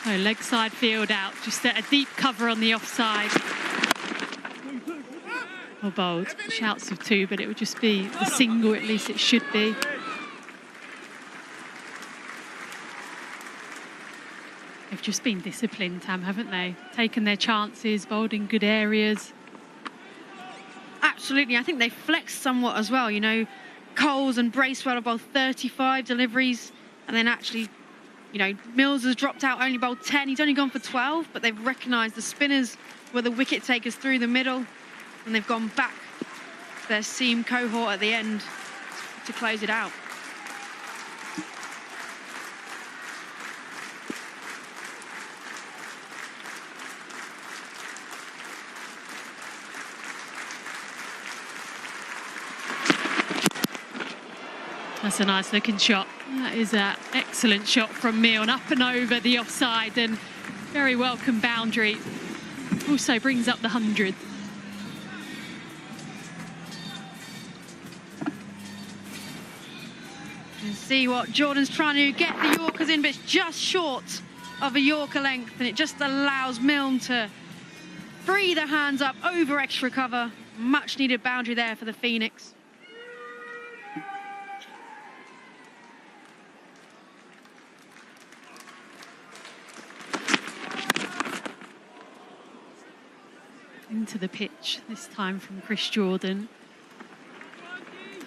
Oh, leg side field out, just a deep cover on the offside. Or bowled. Shouts of 2, but it would just be the single, at least it should be. They've just been disciplined, Tam, haven't they? Taken their chances, bowled in good areas. Absolutely, I think they flexed somewhat as well. You know, Coles and Bracewell have bowled 35 deliveries, and then actually, you know, Mills has dropped out, only bowled 10. He's only gone for 12, but they've recognised the spinners were the wicket takers through the middle, and they've gone back to their seam cohort at the end to close it out. That's a nice looking shot. That is an excellent shot from Milne, up and over the offside, and very welcome boundary. Also brings up the 100. And see what Jordan's trying to get the Yorkers in, but it's just short of a Yorker length, and it just allows Milne to free the hands up over extra cover. Much needed boundary there for the Phoenix. Into the pitch, this time from Chris Jordan.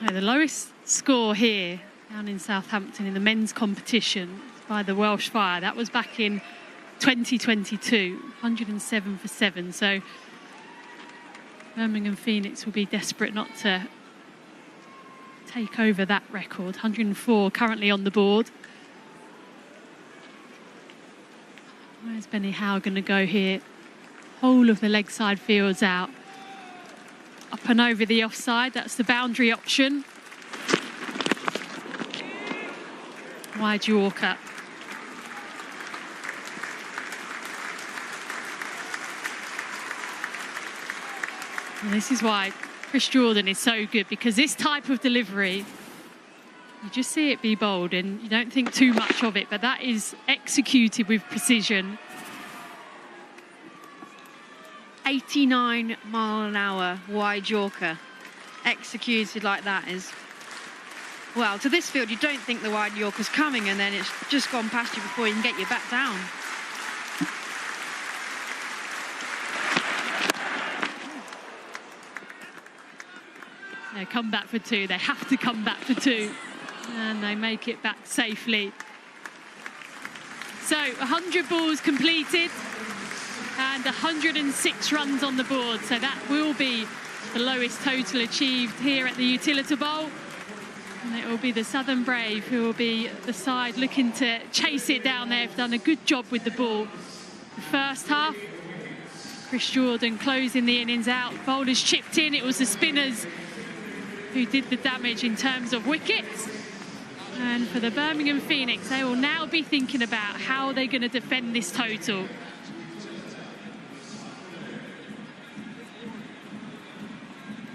The lowest score here down in Southampton in the men's competition by the Welsh Fire. That was back in 2022, 107 for 7. So Birmingham Phoenix will be desperate not to take over that record. 104 currently on the board. Where's Benny Howe going to go here? Whole of the leg side fields out. Up and over the offside, that's the boundary option. Wide Yorker. And this is why Chris Jordan is so good because this type of delivery, you just see it be bowled and you don't think too much of it, but that is executed with precision. 89 mile an hour wide Yorker executed like that is, well, to this field you don't think the wide Yorker's coming and then it's just gone past you before you can get your bat down. They come back for two. They have to come back for two. And they make it back safely. So 100 balls completed and 106 runs on the board. So that will be the lowest total achieved here at the Utilita Bowl. And it will be the Southern Brave who will be the side looking to chase it down. They've done a good job with the ball. The first half, Chris Jordan closing the innings out. Bowlers chipped in. It was the spinners who did the damage in terms of wickets. And for the Birmingham Phoenix, they will now be thinking about how they're going to defend this total.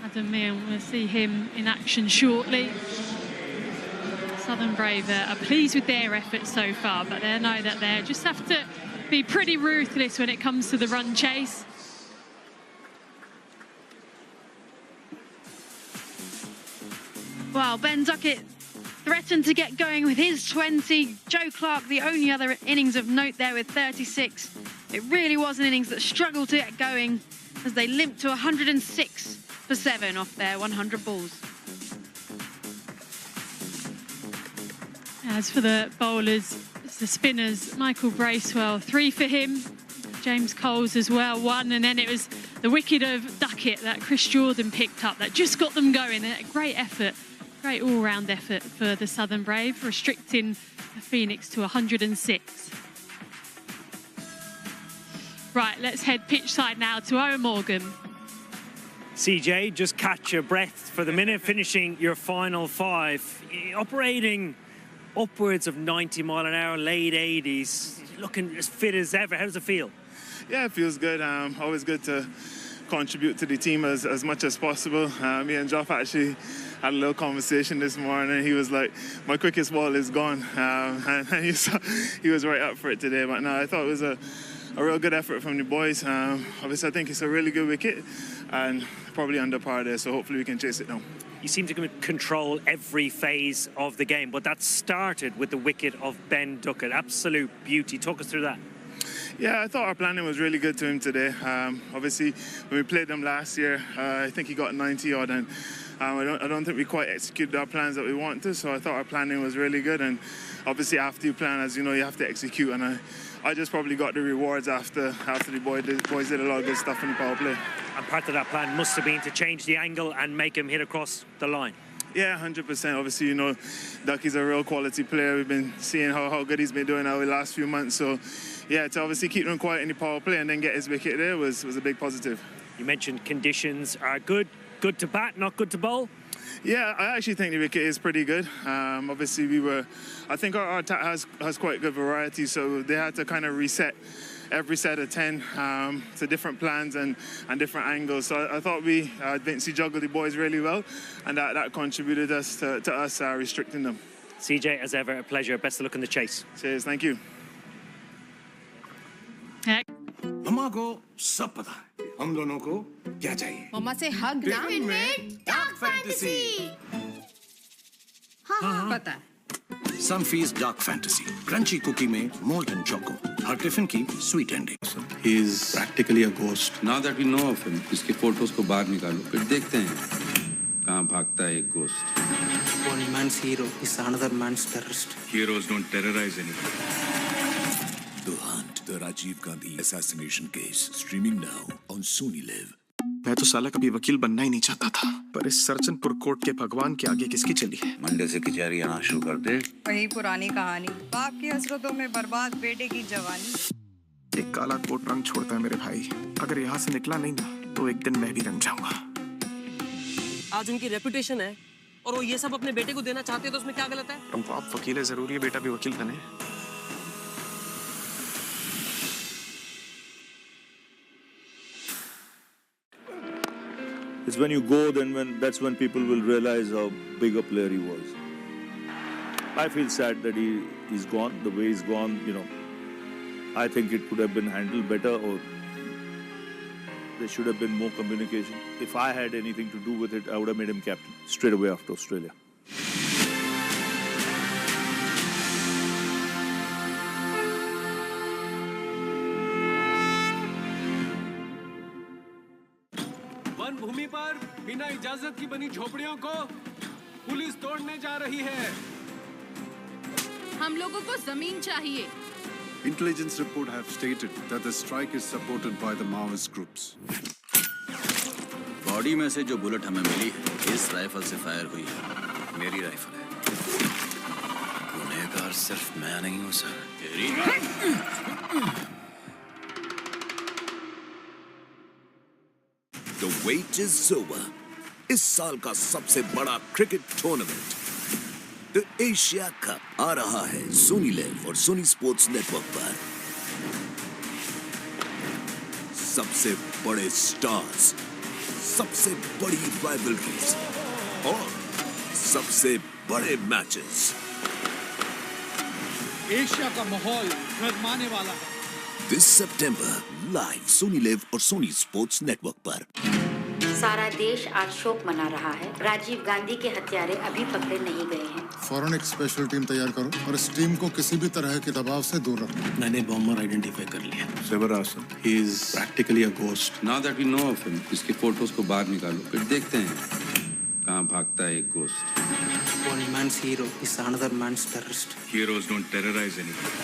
Adam Milne, we'll see him in action shortly. Southern Brave are pleased with their efforts so far, but they know that they just have to be pretty ruthless when it comes to the run chase. Well, Ben Duckett threatened to get going with his 20. Joe Clark, the only other innings of note there with 36. It really was an innings that struggled to get going as they limped to 106 for 7 off their 100 balls. As for the bowlers, it's the spinners, Michael Bracewell, 3 for him. James Coles as well, 1. And then it was the wicket of Duckett that Chris Jordan picked up that just got them going. A great effort. Great all-round effort for the Southern Brave, restricting the Phoenix to 106. Right, let's head pitch side now to Owen Morgan. CJ, just catch your breath for the minute, finishing your final 5. Operating upwards of 90 mile an hour, late 80s, looking as fit as ever. How does it feel? Yeah, it feels good. Always good to contribute to the team as much as possible. Me and Joff actually had a little conversation this morning. He was like, my quickest ball is gone. And he was right up for it today. But no, I thought it was a real good effort from the boys. Obviously, I think it's a really good wicket and probably under par there, so hopefully we can chase it now. You seem to control every phase of the game, but that started with the wicket of Ben Duckett. Absolute beauty. Talk us through that. Yeah, I thought our planning was really good to him today. Obviously, when we played them last year, I think he got 90 odd, and I don't think we quite executed our plans that we wanted to, so I thought our planning was really good. And obviously, after you plan, as you know, you have to execute, and I just probably got the rewards after the boys did a lot of good stuff in the power play. And part of that plan must have been to change the angle and make him hit across the line. Yeah, 100%. Obviously, you know, Ducky's a real quality player. We've been seeing how good he's been doing over the last few months. So, yeah, to obviously keep him quiet in the power play and then get his wicket there was a big positive. You mentioned conditions are good. Good to bat, not good to bowl? Yeah, I actually think the wicket is pretty good. Obviously, I think our attack has quite good variety, so they had to kind of reset every set of 10 to different plans and different angles. So I thought Vincey juggled the boys really well, and that contributed to us restricting them. CJ, as ever, a pleasure. Best of luck in the chase. Cheers, thank you. अम्मा को सब पता है हम दोनों को क्या चाहिए मम्मा से हग ना डार्क फैंटेसी हाँ पता है Sunfeast Dark Fantasy crunchy cookie में मोल्टन चोको हर टिफिन की sweet ending He is practically a ghost. Now that we know of him, इसके फोटोज को बाहर निकालो फिर देखते हैं कहाँ भागता है एक ghost. One man's hero is another man's terrorist. Heroes don't terrorize anyone. The Hunt, the Rajiv Gandhi assassination case, streaming now on Sony Live. मैं तो साला कभी वकील बनना ही नहीं चाहता था, पर इस सरचनपुर कोर्ट के भगवान के आगे किसकी चली है? मंडे से किचारी आना शुरू कर दे। वही पुरानी कहानी, बाप की हसरतों में बर्बाद बेटे की जवानी। एक काला कोट रंग छोड़ता है मेरे भाई। अगर यहाँ से निकला नहीं ना, तो एक दिन मैं भी रंग जाऊंगा। आज उनकी रेपुटेशन है, और वो ये सब अपने बेटे को देना चाहते हैं, तो उसमें क्या गलत है? अब आप वकील है, जरूरी है बेटा भी वकील बने। It's when you go, that's when people will realize how big a player he was. I feel sad that he's gone. The way he's gone, I think it could have been handled better, or there should have been more communication. If I had anything to do with it, I would have made him captain straight away after Australia. वन भूमि पर बिना इजाजत की बनी झोपड़ियों को police तोड़ने जा रही है। हम लोगों को जमीन चाहिए। Intelligence report have stated that the strike is supported by the Maoist groups. Body में से जो बुलेट हमें मिली है इस राइफल से फायर हुई है। मेरी राइफल है। गुनहगार सिर्फ मैं नहीं हूँ sir. The wait is over. इस साल का सबसे बड़ा cricket tournament the Asia cup आ रहा है सोनी लाइव और सोनी स्पोर्ट्स नेटवर्क पर। सबसे बड़े स्टार्स, सबसे बड़ी राइवलरीज और सबसे बड़े मैचेस। एशिया का माहौल गरमाने वाला है। This September live Sony LIV और सोनी स्पोर्ट्स नेटवर्क पर। सारा देश आज शोक मना रहा है। राजीव गांधी के हत्यारे अभी पकड़े नहीं गए हैं। फौरन एक स्पेशल टीम तैयार करो और इस टीम को किसी भी तरह के दबाव से दूर रखो। मैंने बॉम्बर आइडेंटिफाई कर लिया। Sever Asam, he is practically a ghost. Now that we know of him, इसके फोटोज को बाहर निकालो, फिर देखते हैं कहाँ भागता है एक ghost. One man's hero is another man's terrorist. Heroes don't terrorize anyone.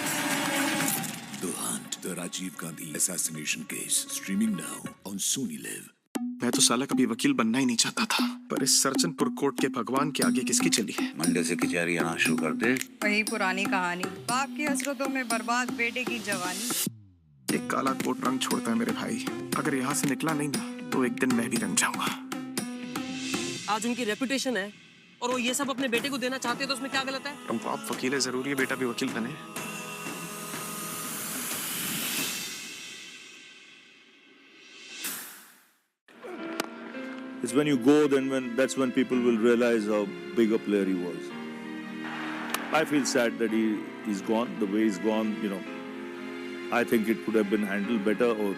The Hunt, the Rajiv Gandhi assassination case, streaming now on Sony Live. मैं तो साला कभी वकील बनना ही नहीं चाहता था, पर इस सरचनपुर कोर्ट के भगवान के आगे किसकी चली है। मंडे से कचहरी आना शुरू कर दे। वही पुरानी कहानी, बाप की हसरतों में बर्बाद बेटे की जवानी। एक काला कोट रंग छोड़ता है मेरे भाई। अगर यहाँ से निकला नहीं ना, तो एक दिन मैं भी रंग जाऊंगा। आज उनकी रेपुटेशन है और वो ये सब अपने बेटे को देना चाहते हैं, तो उसमें क्या गलत है? आप वकील है, जरूरी है बेटा भी वकील बने। It's when you go, that's when people will realize how big a player he was. I feel sad that he's gone. The way he's gone, I think it could have been handled better, or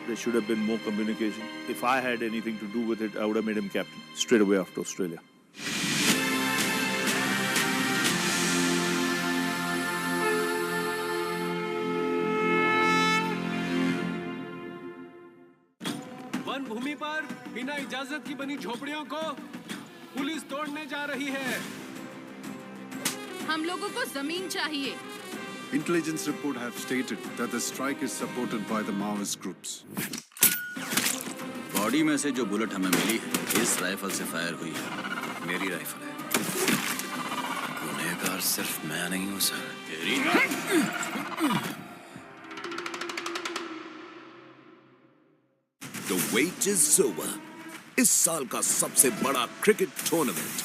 there should have been more communication. If I had anything to do with it, I would have made him captain straight away after Australia. वन भूमि पर बिना इजाजत की बनी झोपड़ियों को police तोड़ने जा रही है। हम लोगों को जमीन चाहिए। Intelligence report have stated that the strike is supported by the Maoist groups. Body में से जो बुलेट हमें मिली है इस राइफल से फायर हुई है। मेरी राइफल है। गुनहगार सिर्फ मैं नहीं हूँ sir. The wait is over. इस साल का सबसे बड़ा cricket tournament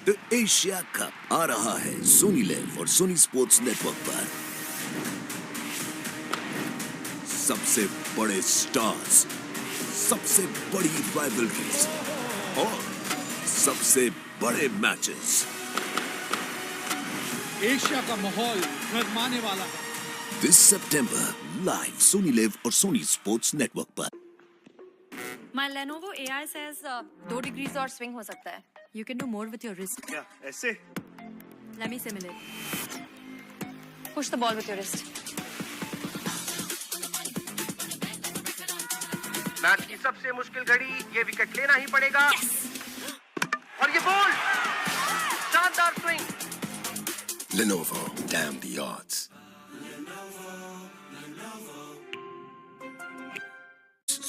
the Asia cup आ रहा है सोनी लाइव और सोनी स्पोर्ट्स नेटवर्क पर। सबसे बड़े स्टार्स, सबसे बड़ी राइवलरीज और सबसे बड़े मैचेस। एशिया का माहौल गरमाने वाला है। This September live Sony LIV और सोनी स्पोर्ट्स नेटवर्क पर। My Lenovo AI says 2 degrees और swing हो सकता है. You can do more with your wrist. क्या ऐसे? Let me simulate. Push the ball with your wrist. Match की सबसे मुश्किल घड़ी, ये विकेट लेना ही पड़ेगा। और ये बॉल, शानदार swing. Lenovo, damn the odds.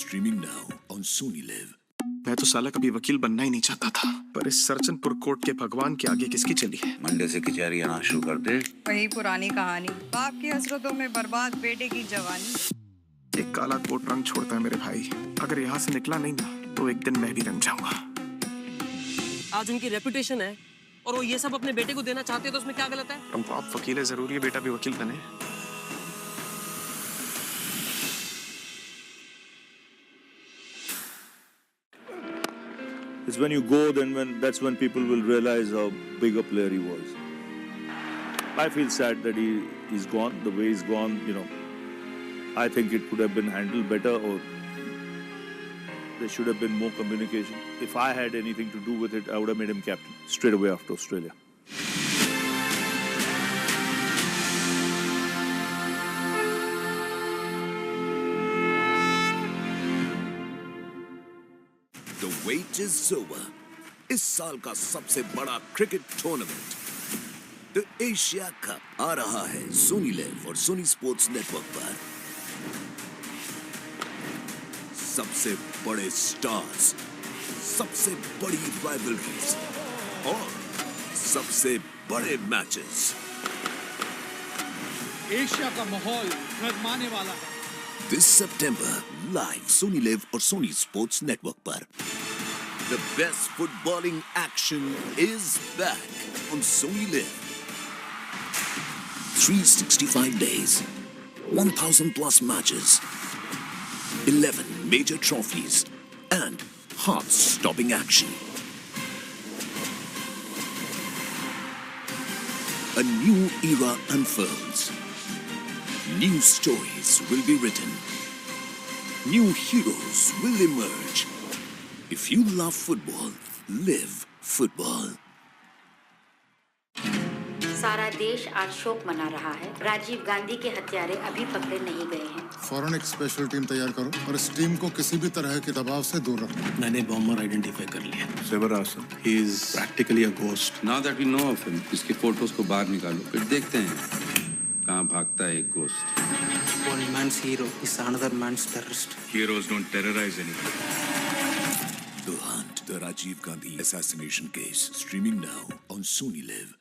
Streaming now on Sony Live. मैं तो साला कभी वकील बनना ही नहीं चाहता था, पर इस सरचनपुर कोर्ट के भगवान के आगे किसकी चली है। मंडे से कचहरी आना शुरू कर दे। वही पुरानी कहानी, बाप की हसरतों में बर्बाद बेटे की जवानी। एक काला कोट रंग छोड़ता है मेरे भाई। अगर यहाँ से निकला नहीं ना, तो एक दिन मैं भी रंग जाऊंगा। आज उनकी रेपुटेशन है और वो ये सब अपने बेटे को देना चाहते हैं, तो उसमें क्या गलत है? आप वकील है, जरूरी है बेटा भी वकील बने। It's when you go, that's when people will realize how big a player he was. I feel sad that he's gone. The way he's gone, I think it could have been handled better, or there should have been more communication. If I had anything to do with it, I would have made him captain straight away after Australia. The wait is over. इस साल का सबसे बड़ा cricket tournament the Asia cup आ रहा है Soni live और Sony Sports network पर। सबसे बड़े स्टार्स, सबसे बड़ी राइवलरीज और सबसे बड़े मैचेस। एशिया का माहौल गरमाने वाला है। This September, live Sony Live और Sony Sports Network पर। The best footballing action is back on Sony Live. 365 days, 1,000 plus matches, 11 major trophies, and heart-stopping action. A new era unfolds. New stories will be written. New heroes will emerge. If you love football, live football. सारा देश आज शोक मना रहा है। राजीव गांधी के हत्यारे अभी पकड़े नहीं गए हैं। फौरन एक स्पेशल टीम तैयार करो और इस टीम को किसी भी तरह के दबाव से दूर रखो। मैंने बॉम्बर आइडेंटिफाई कर लिया। he is practically a ghost. Now that we know of him, इसकी फोटोज को बाहर निकालो, फिर देखते हैं कहाँ भागता है एक ghost. One man's hero is another man's terrorist. Heroes don't terrorize anyone. The Hunt, the Rajiv Gandhi assassination case, streaming now on Sony Live.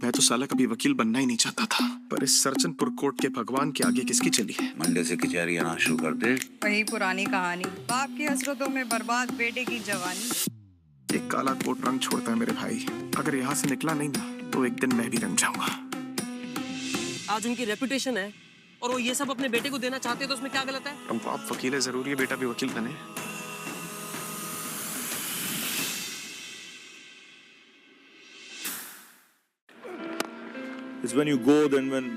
मैं तो साला कभी वकील बनना ही नहीं चाहता था, पर इस सरचनपुर कोर्ट के भगवान के आगे किसकी चली है? मंडे से कचहरी आना शुरू कर दे। वही पुरानी कहानी, बाप की हसरतों में बर्बाद बेटे की जवानी। एक काला कोट रंग छोड़ता है मेरे भाई। अगर यहाँ से निकला नहीं ना, तो एक दिन मैं भी रंग जाऊंगा। आज उनकी रेपुटेशन है और वो ये सब अपने बेटे को देना चाहते हैं, तो उसमें क्या गलत है? अब बाप वकील है, जरूरी है बेटा भी वकील बने। It's when you go,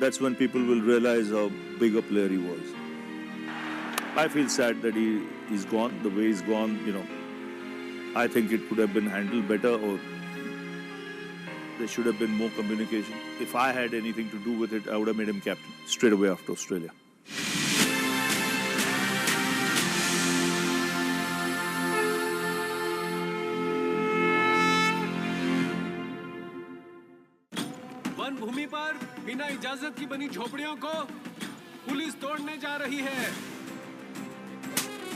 that's when people will realize how big a player he was. I feel sad that he's gone. The way he's gone, I think it could have been handled better, or there should have been more communication. If I had anything to do with it, I would have made him captain straight away after Australia. वन भूमि पर बिना इजाजत की बनी झोपड़ियों को police तोड़ने जा रही है।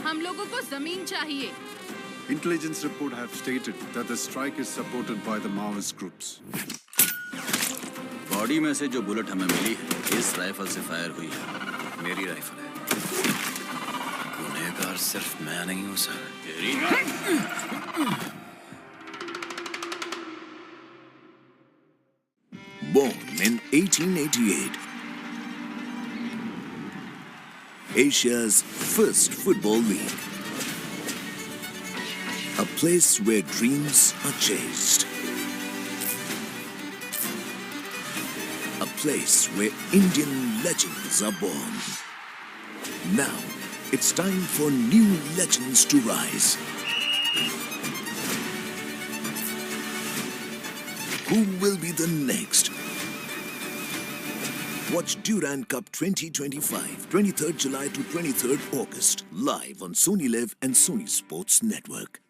हम लोगों को जमीन चाहिए। Intelligence report have stated that the strike is supported by the Maoist groups. Body में से जो बुलेट हमें मिली है, इस राइफल से फायर हुई है। मेरी राइफल है। गुनहगार सिर्फ मैं नहीं हूँ sir. Born in 1888, Asia's first football league. A place where dreams are chased. A place where Indian legends are born. Now, it's time for new legends to rise. Who will be the next? Watch Durand Cup 2025, 23rd July to 23rd August, live on Sony Live and Sony Sports Network.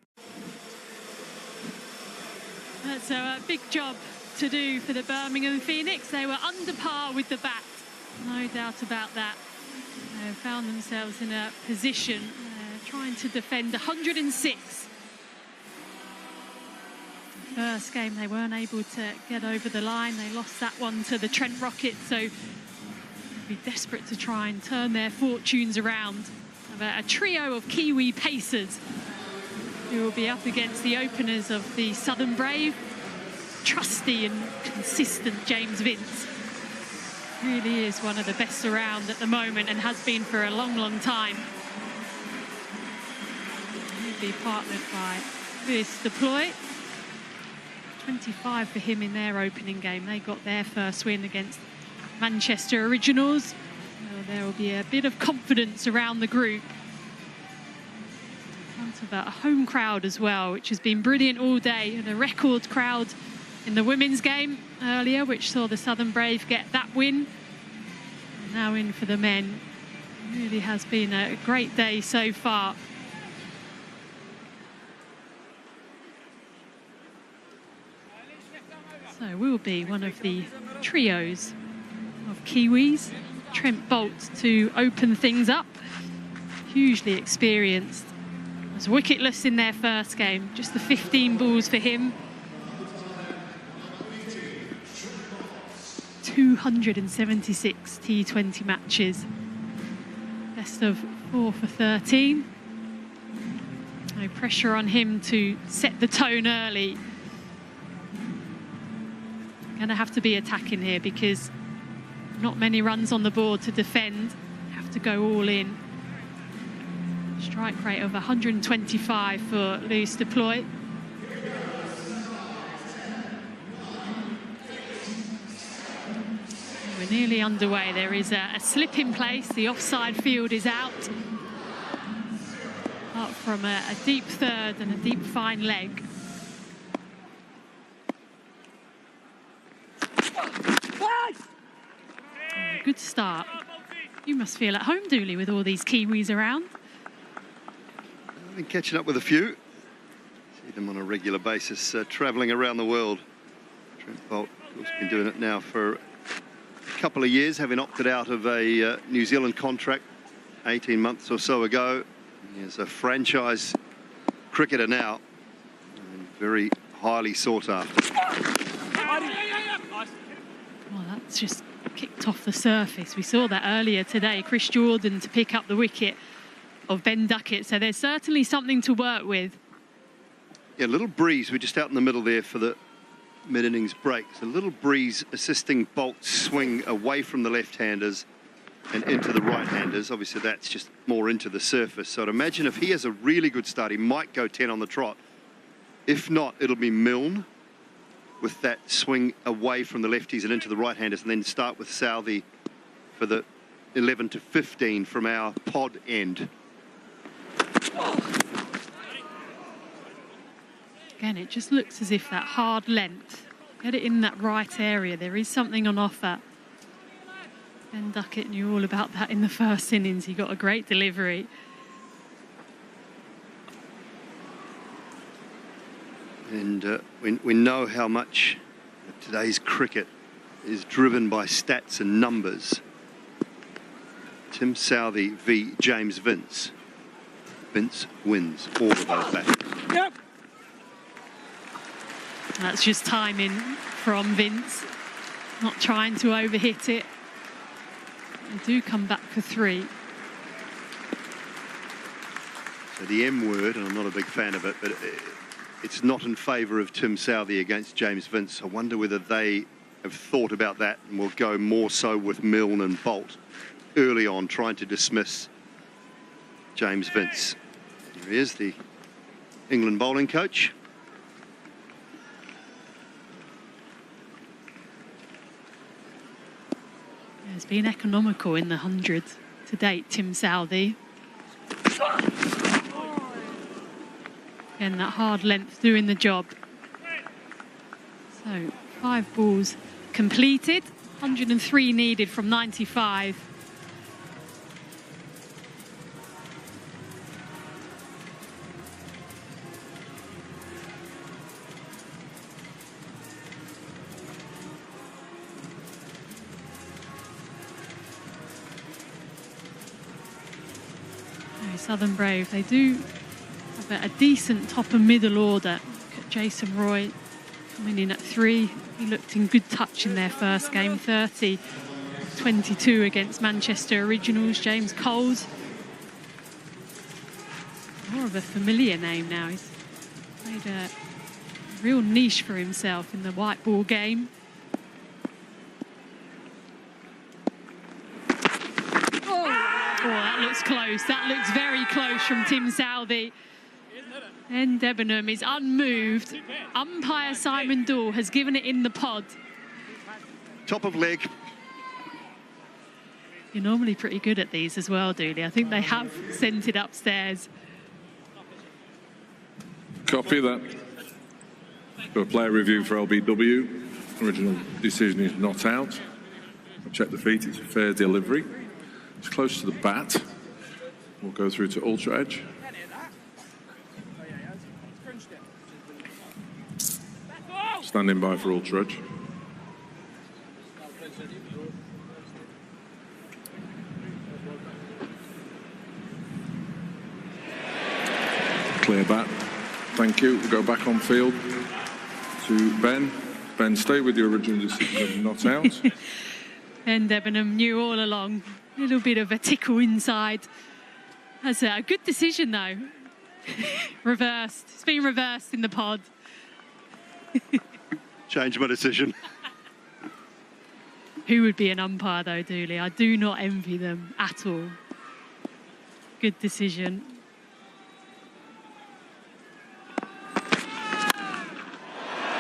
That's a big job to do for the Birmingham Phoenix. They were under par with the bat, no doubt about that. They found themselves in a position trying to defend 106. First game they weren't able to get over the line. They lost that one to the Trent Rockets, so they'll be desperate to try and turn their fortunes around. A trio of Kiwi pacers who will be up against the openers of the Southern Brave, trusty and consistent James Vince. Really is one of the best around at the moment and has been for a long, long time. He'll be partnered by Lewis deploy. 25 for him in their opening game. They got their first win against Manchester Originals. Well, there will be a bit of confidence around the group. In front of a home crowd as well, which has been brilliant all day. And a record crowd in the women's game earlier, which saw the Southern Brave get that win. And now in for the men. It really has been a great day so far. So we'll be one of the trios of Kiwis. Trent Bolt to open things up. Hugely experienced. Was wicketless in their first game. Just the 15 balls for him. 276 T20 matches. Best of 4 for 13. No pressure on him to set the tone early. Going to have to be attacking here because not many runs on the board to defend. Have to go all in. Strike rate of 125 for Lewis deploy. We're nearly underway. There is a slip in place. The offside field is out. Apart from a deep third and a deep fine leg. Good start. You must feel at home, Dooley, with all these Kiwis around. I've been catching up with a few. See them on a regular basis, travelling around the world. Trent Bolt, of course, been doing it now for a couple of years, having opted out of a New Zealand contract 18 months or so ago. He is a franchise cricketer now, and very highly sought after. Well, that's just kicked off the surface. We saw that earlier today. Chris Jordan to pick up the wicket of Ben Duckett. So there's certainly something to work with. Yeah, a little breeze. We're just out in the middle there for the mid-innings break. So a little breeze assisting Bolt's swing away from the left-handers and into the right-handers. Obviously, that's just more into the surface. So I'd imagine if he has a really good start, he might go 10 on the trot. If not, it'll be Milne with that swing away from the lefties and into the right-handers, and then start with Southey for the 11 to 15 from our pod end. Again, it just looks as if that hard length, get it in that right area. There is something on offer. Ben Duckett knew all about that in the first innings. He got a great delivery. And we know how much today's cricket is driven by stats and numbers. Tim Southey v James Vince. Vince wins all of those battles. Yep. That's just timing from Vince. Not trying to overhit it. They do come back for 3. So the M word, and I'm not a big fan of it, but it's not in favour of Tim Southey against James Vince. I wonder whether they have thought about that and will go more so with Milne and Bolt early on, trying to dismiss James Vince. Here he is, the England bowling coach. Has been economical in the 100 to date, Tim Southey. Again, that hard length doing the job. So 5 balls completed, 103 needed from 95. Southern Brave, they do have a decent top and middle order. Look at Jason Roy coming in at 3. He looked in good touch in their first game, 30-22 against Manchester Originals. James Coles, more of a familiar name now. He's made a real niche for himself in the white ball game. Oh, that looks close. That looks very close from Tim Southey. And Debenham is unmoved. Umpire Simon Dool has given it in the pod. Top of leg. You're normally pretty good at these as well, Dooley. I think they have sent it upstairs. Copy that. For a player review for LBW. Original decision is not out. I'll check the feet, it's a fair delivery. It's close to the bat. We'll go through to ultra edge. Standing by for ultra edge. Clear bat. Thank you. We'll go back on field to Ben. Ben, stay with your original decision, not out. And Debenham knew all along. A little bit of a tickle inside. That's a good decision, though. Reversed. It's been reversed in the pod. Change my decision. Who would be an umpire, though, Dooley? I do not envy them at all. Good decision.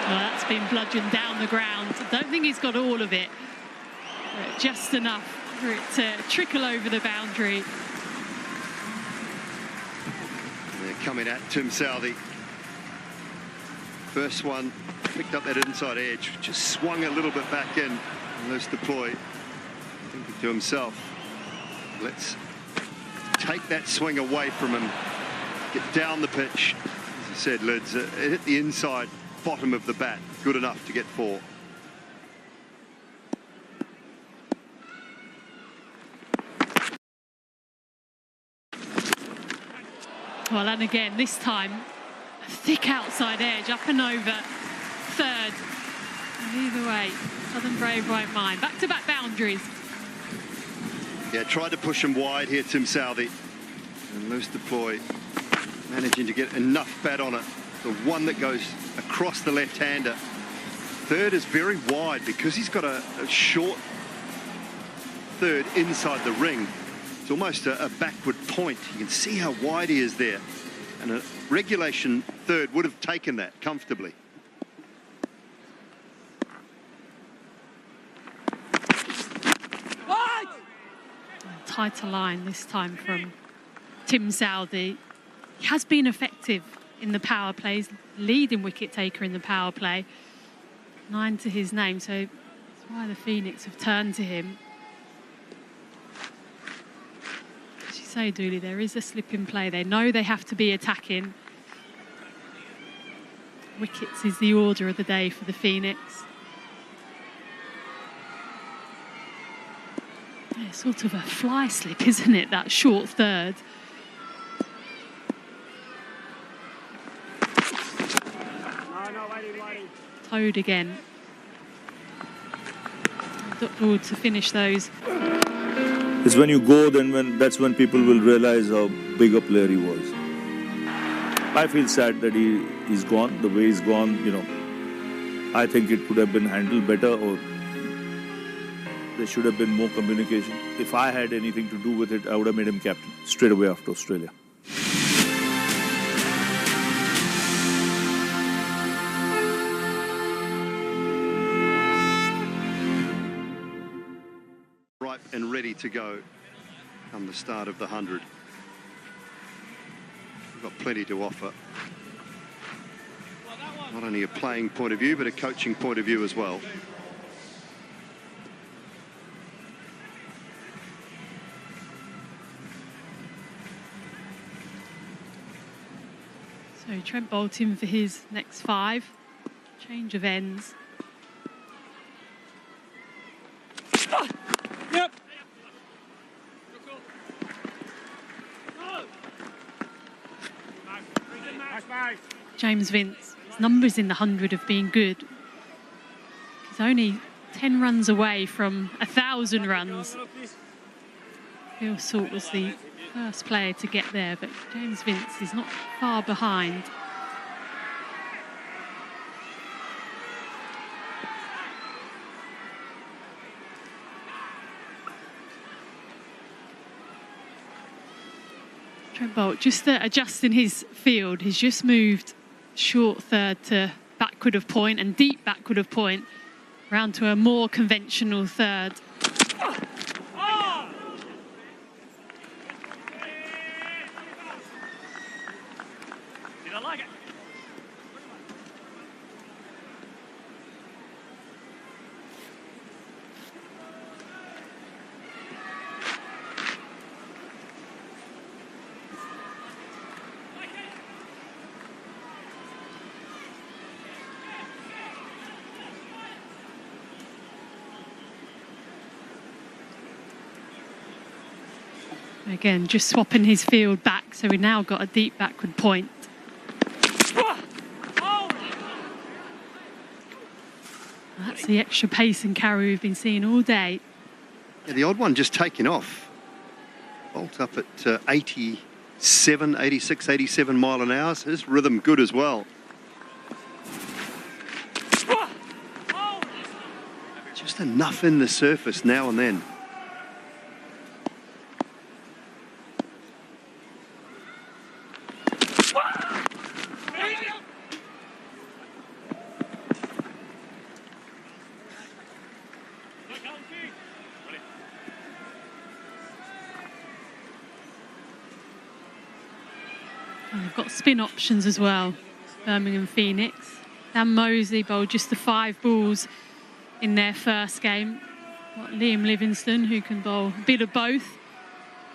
Well, that's been bludgeoned down the ground. I don't think he's got all of it, but just enough for it to trickle over the boundary. They're coming at Tim Southey. First one, picked up that inside edge, just swung a little bit back in. And let's deploy, thinking to himself, let's take that swing away from him, get down the pitch. As I said, Lids, it hit the inside bottom of the bat, good enough to get 4. Well, and again, this time, a thick outside edge, up and over, third. And either way, Southern Brave won't mind. Back-to-back boundaries. Yeah, tried to push him wide here, Tim Southey. And loose deploy, managing to get enough bat on it. The one that goes across the left-hander. Third is very wide because he's got a short third inside the ring. It's almost a backward point. You can see how wide he is there. And a regulation third would have taken that comfortably. Tighter line this time from Tim Southey. He has been effective in the power plays, leading wicket taker in the power play. 9 to his name, so that's why the Phoenix have turned to him. As you say, Dooley, there is a slip in play. They know they have to be attacking. Wickets is the order of the day for the Phoenix. Yeah, sort of a fly slip, isn't it, that short third? Toad again. Dr. Wood to finish those. It's when you go, that's when people will realize how big a player he was. I feel sad that he's gone, the way he's gone, you know. I think it could have been handled better, or there should have been more communication. If I had anything to do with it, I would have made him captain straight away after Australia. Ripe and ready to go come the start of the 100. We've got plenty to offer. Not only a playing point of view, but a coaching point of view as well. So Trent Bolton for his next 5. Change of ends. Yep. James Vince, his numbers in the 100 have been good. He's only 10 runs away from 1,000 runs. Phil Salt was the first player to get there, but James Vince is not far behind. Trent Boult just adjusting his field. He's just moved short third to backward of point and deep backward of point, round to a more conventional third. Again, just swapping his field back, so we now got a deep backward point. That's the extra pace and carry we've been seeing all day. Yeah, the odd one just taking off. Bolt up at 87, 86, 87 mile an hour. So his rhythm good as well. Just enough in the surface now and then. They've got spin options as well, Birmingham Phoenix. Dan Mosley bowled just the 5 balls in their first game. Got Liam Livingstone, who can bowl a bit of both.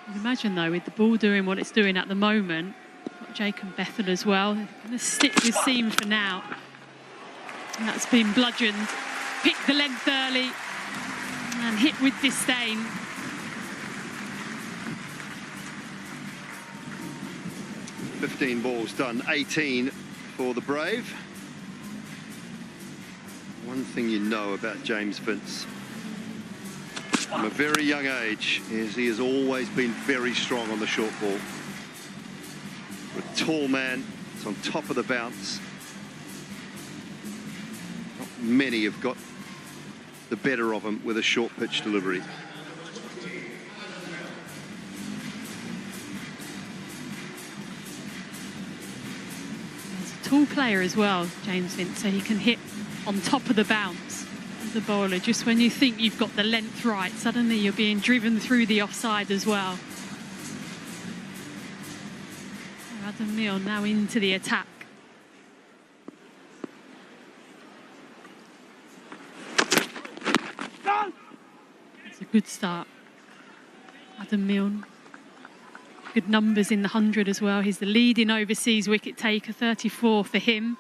You can imagine, though, with the ball doing what it's doing at the moment. Got Jacob Bethel as well. They're going to stick with seam for now. And that's been bludgeoned. Picked the length early and hit with disdain. $15 balls done, 18 for the Brave. One thing you know about James Vince, from a very young age, is he has always been very strong on the short ball. For a tall man, it's on top of the bounce. Not many have got the better of him with a short pitch delivery. Tall player as well, James Vince, so he can hit on top of the bounce as a bowler. Just when you think you've got the length right, suddenly you're being driven through the offside as well. Adam Milne now into the attack. It's a good start. Adam Milne. Good numbers in the 100 as well. He's the leading overseas wicket taker, 34 for him.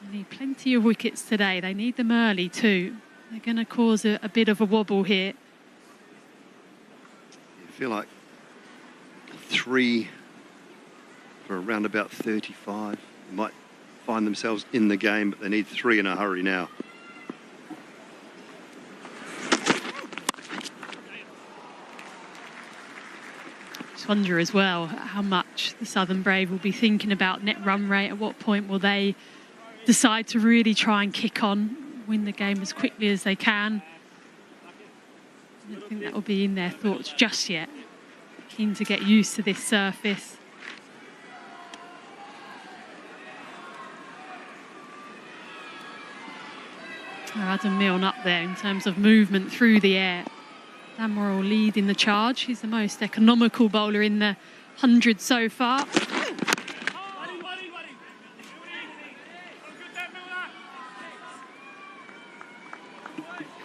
They need plenty of wickets today. They need them early too. They're going to cause a bit of a wobble here. I feel like 3 for around about 35. They might find themselves in the game, but they need 3 in a hurry now. Wonder as well how much the Southern Brave will be thinking about net run rate. At what point will they decide to really try and kick on, win the game as quickly as they can? I don't think that will be in their thoughts just yet. Keen to get used to this surface. Adam Milne up there in terms of movement through the air. Dan Morrell leading the charge. He's the most economical bowler in the 100 so far.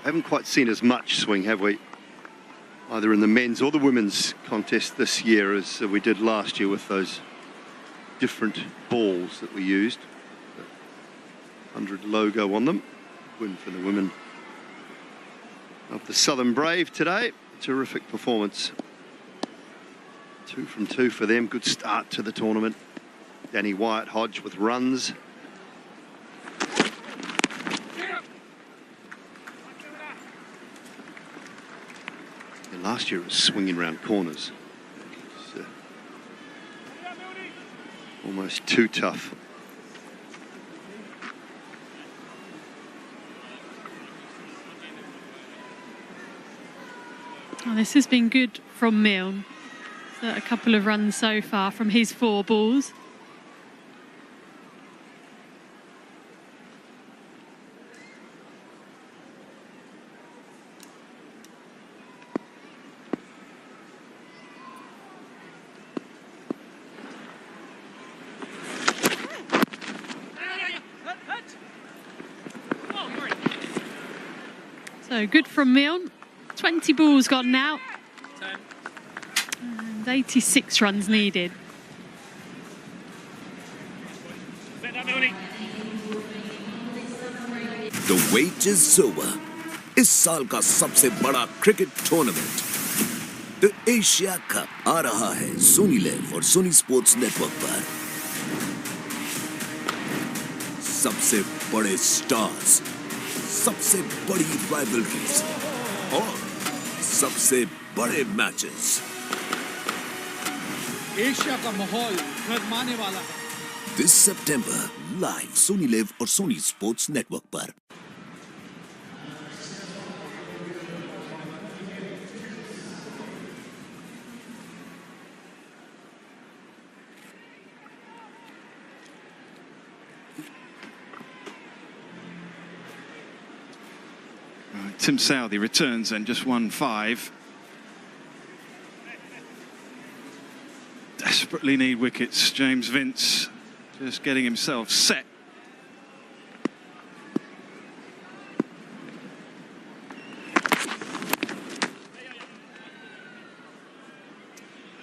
Haven't quite seen as much swing, have we? Either in the men's or the women's contest this year as we did last year with those different balls that we used. The 100 logo on them. Win for the women of the Southern Brave today. Terrific performance. 2 from 2 for them. Good start to the tournament. Danny Wyatt Hodge with runs. And last year it was swinging around corners. It was, almost too tough. Oh, this has been good from Milne. So a couple of runs so far from his 4 balls. So good from Milne. 20 balls gone now. And 86 runs needed. The wait is over. इस साल का सबसे बड़ा cricket tournament the Asia cup आ रहा है Soni LIV और Sony Sports network पर। सबसे बड़े स्टार्स, सबसे बड़ी राइवलरीज और सबसे बड़े मैचेस। एशिया का माहौल गरमाने वाला है। This September live Sony LIV और सोनी स्पोर्ट्स नेटवर्क पर। Tim Southey returns and just 1-5. Desperately need wickets. James Vince just getting himself set.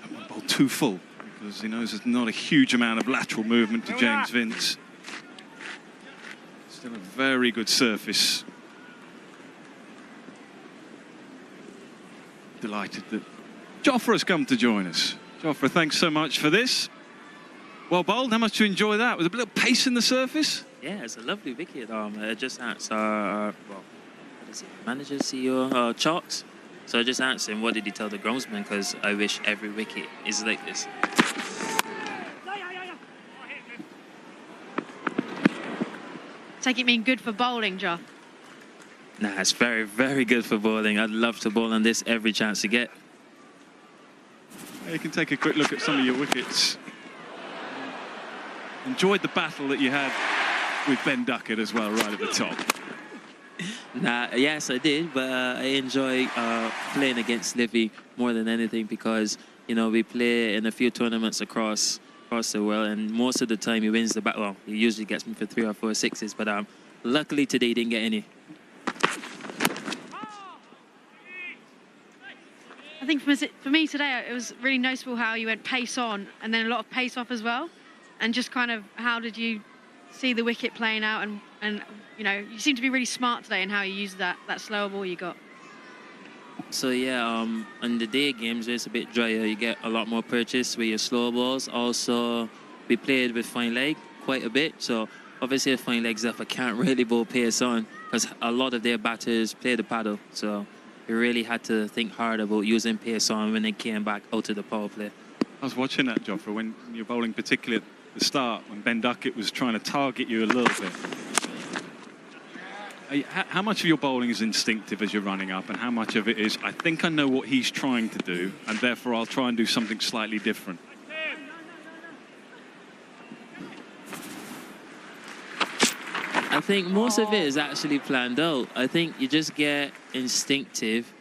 That one ball too full because he knows there's not a huge amount of lateral movement to James Vince. Still a very good surface. Delighted that Jofra has come to join us. Jofra, thanks so much for this. Well bowled, how much do you enjoy that? With a little pace in the surface? Yeah, it's a lovely wicket. I just asked well, what is it, manager, CEO, Charts. So I just asked him, what did he tell the groundsman? Because I wish every wicket is like this. Take it mean good for bowling, Joff? Nah, it's very, very good for bowling. I'd love to bowl on this every chance you get. You can take a quick look at some of your wickets. Enjoyed the battle that you had with Ben Duckett as well, right at the top. Nah, yes, I did, but I enjoy playing against Livy more than anything because, you know, we play in a few tournaments across the world, and most of the time he wins the battle. Well, he usually gets me for 3 or 4 sixes, but luckily today he didn't get any. I think for me today, it was really noticeable how you went pace on and then a lot of pace off as well. And just kind of how did you see the wicket playing out? And you know, you seem to be really smart today in how you use that slower ball you got. So yeah, on the day games where it's a bit drier, you get a lot more purchase with your slow balls. Also, we played with fine leg quite a bit. So obviously if fine leg's up, I can't really bowl pace on because a lot of their batters play the paddle. So we really had to think hard about using pace on when they came back out of the power play. I was watching that, Jofra, when you're bowling, particularly at the start, when Ben Duckett was trying to target you a little bit. How much of your bowling is instinctive as you're running up, and how much of it is, I think I know what he's trying to do, and therefore I'll try and do something slightly different? I think most of it is actually planned out. I think you just get instinctive,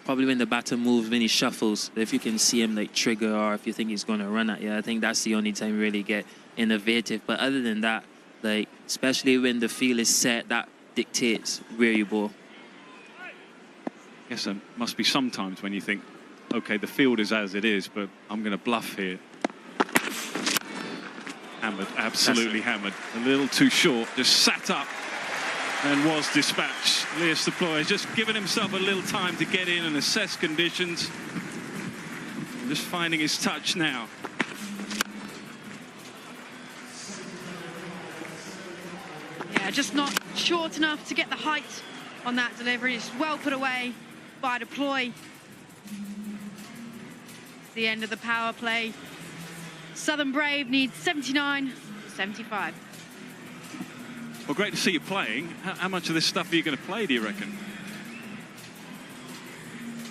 probably when the batter moves, when he shuffles. If you can see him like trigger, or if you think he's going to run at you, I think that's the only time you really get innovative. But other than that, like, especially when the field is set, that dictates where you bowl. I guess there must be some times when you think, okay, the field is as it is, but I'm going to bluff here. Hammered, absolutely hammered. A little too short, just sat up and was dispatched. Elias Deploy has just given himself a little time to get in and assess conditions. Just finding his touch now. Yeah, just not short enough to get the height on that delivery. It's well put away by Deploy. The end of the power play. Southern Brave needs 79, 75. Well, great to see you playing. How much of this stuff are you going to play, do you reckon?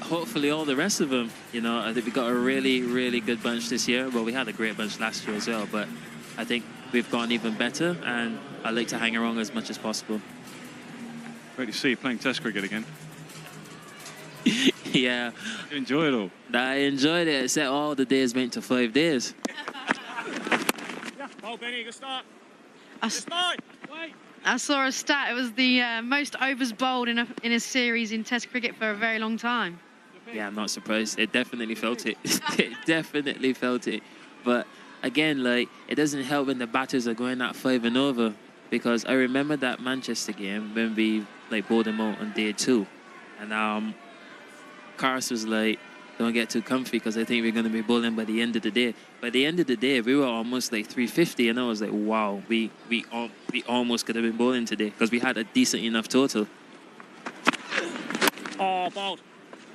hopefully all the rest of them. You know, I think we got a really, really good bunch this year. Well, we had a great bunch last year as well, but I think we've gone even better, and I like to hang around as much as possible. Great to see you playing Test cricket again. Yeah. You enjoy it all? I enjoyed it, except all the days went to 5 days. Oh, Benny, good start. I saw a stat. It was the most overs bowled in a series in Test cricket for a very long time. Yeah, I'm not surprised. It definitely felt it. It definitely felt it. But again, like, it doesn't help when the batters are going at 5 and over, because I remember that Manchester game when we like bowled them out on day 2, and Cars was like, don't get too comfy because I think we're going to be bowling by the end of the day. By the end of the day, we were almost like 350, and I was like, wow, we almost could have been bowling today because we had a decent enough total. Oh, bowled.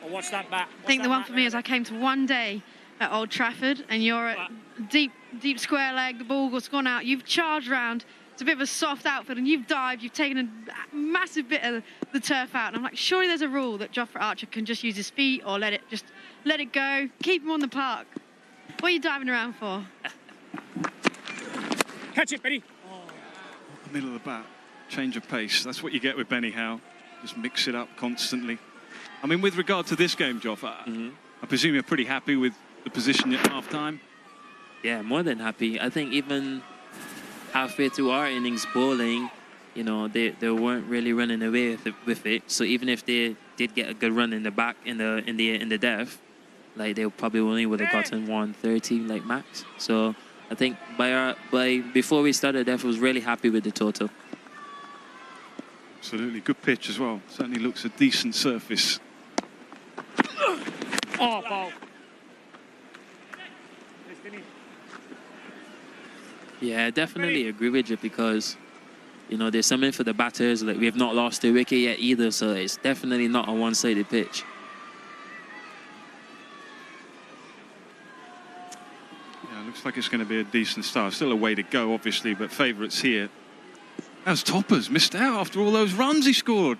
Oh, watch that bat. I think the one for me is I came to one day at Old Trafford, and you're at deep square leg, the ball's gone out, you've charged round, it's a bit of a soft outfield, and you've dived, you've taken a massive bit of the turf out, and I'm like, surely there's a rule that Jofra Archer can just use his feet or let it go, keep him on the park. What are you diving around for? Catch it, Benny. Middle of the bat, change of pace. That's what you get with Benny Howe. Just mix it up constantly. I mean, with regard to this game, Joff, I presume you're pretty happy with the position at half-time? Yeah, more than happy. I think even halfway through our innings bowling, you know, they weren't really running away with it. So even if they did get a good run in the back in the death, like they probably only would have gotten 130 like max. So I think before we started, Def was really happy with the total. Absolutely, good pitch as well. Certainly looks a decent surface. Oh, ball. Yeah, I definitely agree with you because, you know, there's something for the batters. Like, we have not lost a wicket yet either, so it's definitely not a one-sided pitch. Yeah, looks like it's going to be a decent start. Still a way to go, obviously, but favourites here. As Toppers missed out after all those runs he scored.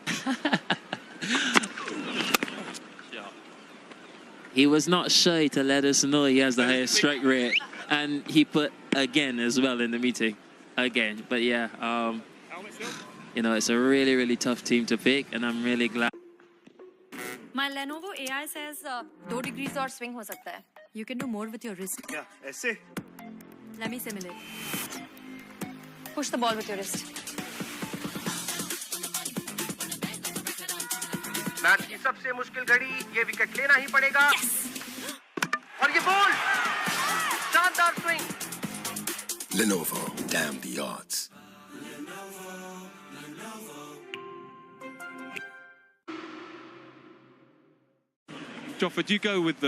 He was not shy to let us know he has the highest strike rate, and he put again as well in the meeting. Again, but yeah, you know, it's a really, really tough team to pick, and I'm really glad. My Lenovo AI says 2 degrees और swing हो सकता है. You can do more with your wrist. क्या ऐसे? Let me simulate. Push the ball with your wrist. Match की सबसे मुश्किल घड़ी, ये विकेट लेना ही पड़ेगा। और ये बॉल, शानदार swing. Lenovo, damn the odds. Joffa, do you go with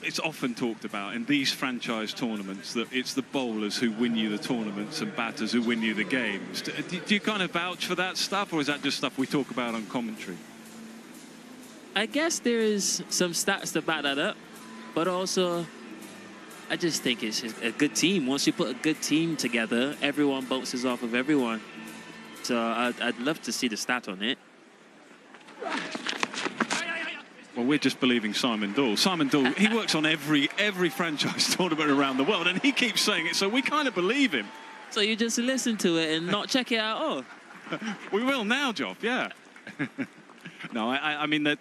it's often talked about in these franchise tournaments that it's the bowlers who win you the tournaments and batters who win you the games. Do you kind of vouch for that stuff, or is that just stuff we talk about on commentary? I guess there is some stats to back that up, but also I just think it's just a good team. Once you put a good team together, everyone bounces off of everyone. So I'd love to see the stat on it. Well, we're just believing Simon Doull. Simon Doull, he works on every franchise tournament around the world, and he keeps saying it, so we kind of believe him. So you just listen to it and not check it out? Oh, we will now, Joff, yeah. No, I mean, that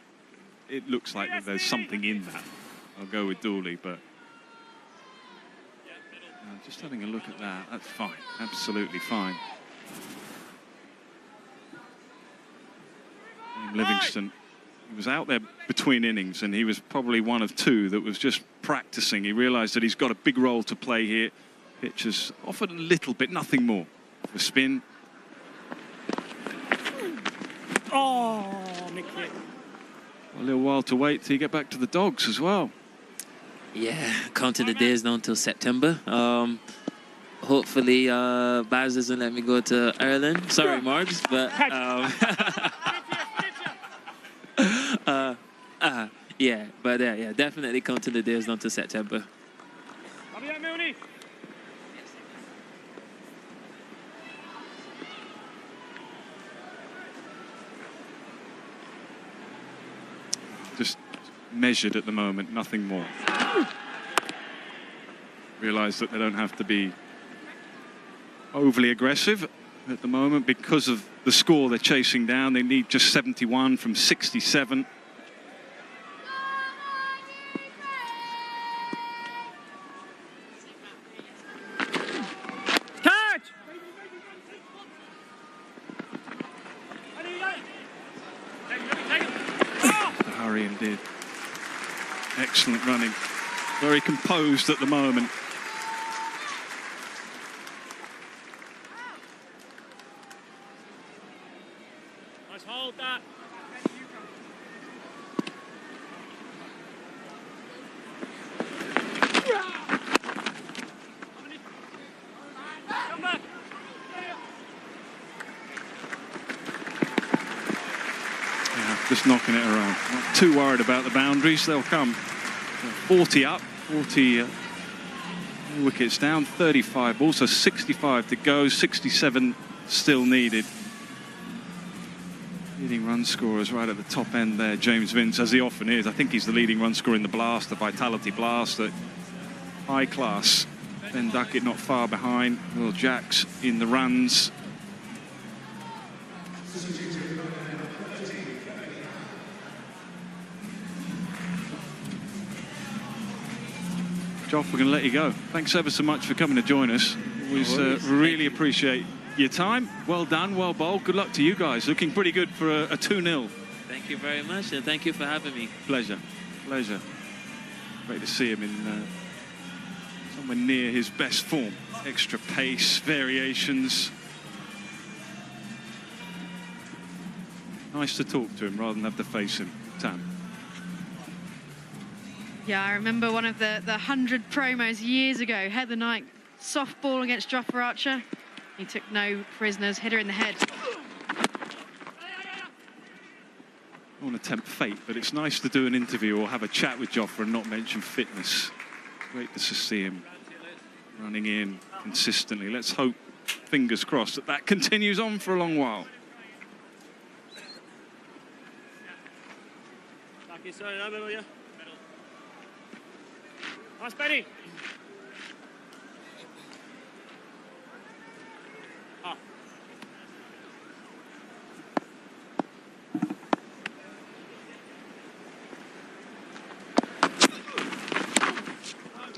it looks like that there's something in that. I'll go with Dooley, but just having a look at that, that's fine, absolutely fine. Livingston, he was out there between innings, and he was probably one of two that was just practicing. He realised that he's got a big role to play here. Pitch has offered a little bit, nothing more. The spin. Oh, Nick. A little while to wait till you get back to the Dogs as well. Yeah, counting the days now until September. Hopefully, Baz doesn't let me go to Ireland. Sorry, Margs, but yeah, but yeah, definitely counting the days down to September. Just measured at the moment, nothing more. Realise that they don't have to be overly aggressive at the moment because of the score they're chasing down. They need just 71 from 67. Did excellent running, very composed at the moment. Let's hold that. Just knocking it around. Not too worried about the boundaries. They'll come. 40 up, 40 wickets down, 35 balls, so 65 to go, 67 still needed. Leading run scorers right at the top end there, James Vince, as he often is. I think he's the leading run scorer in the blast, the Vitality blast, at high class. Ben Duckett not far behind. Will Jacks in the runs. Joff, we're going to let you go. Thanks ever so much for coming to join us. Always really appreciate your time. Well done, well bowled. Good luck to you guys. Looking pretty good for a 2-0. Thank you very much, and thank you for having me. Pleasure. Pleasure. Great to see him in somewhere near his best form. Extra pace, variations. Nice to talk to him rather than have to face him. Tam. Yeah, I remember one of the 100 promos years ago. Heather Knight, soft ball against Jofra Archer. He took no prisoners, hit her in the head. I want to tempt fate, but it's nice to do an interview or have a chat with Jofra and not mention fitness. Great to see him running in consistently. Let's hope, fingers crossed, that that continues on for a long while.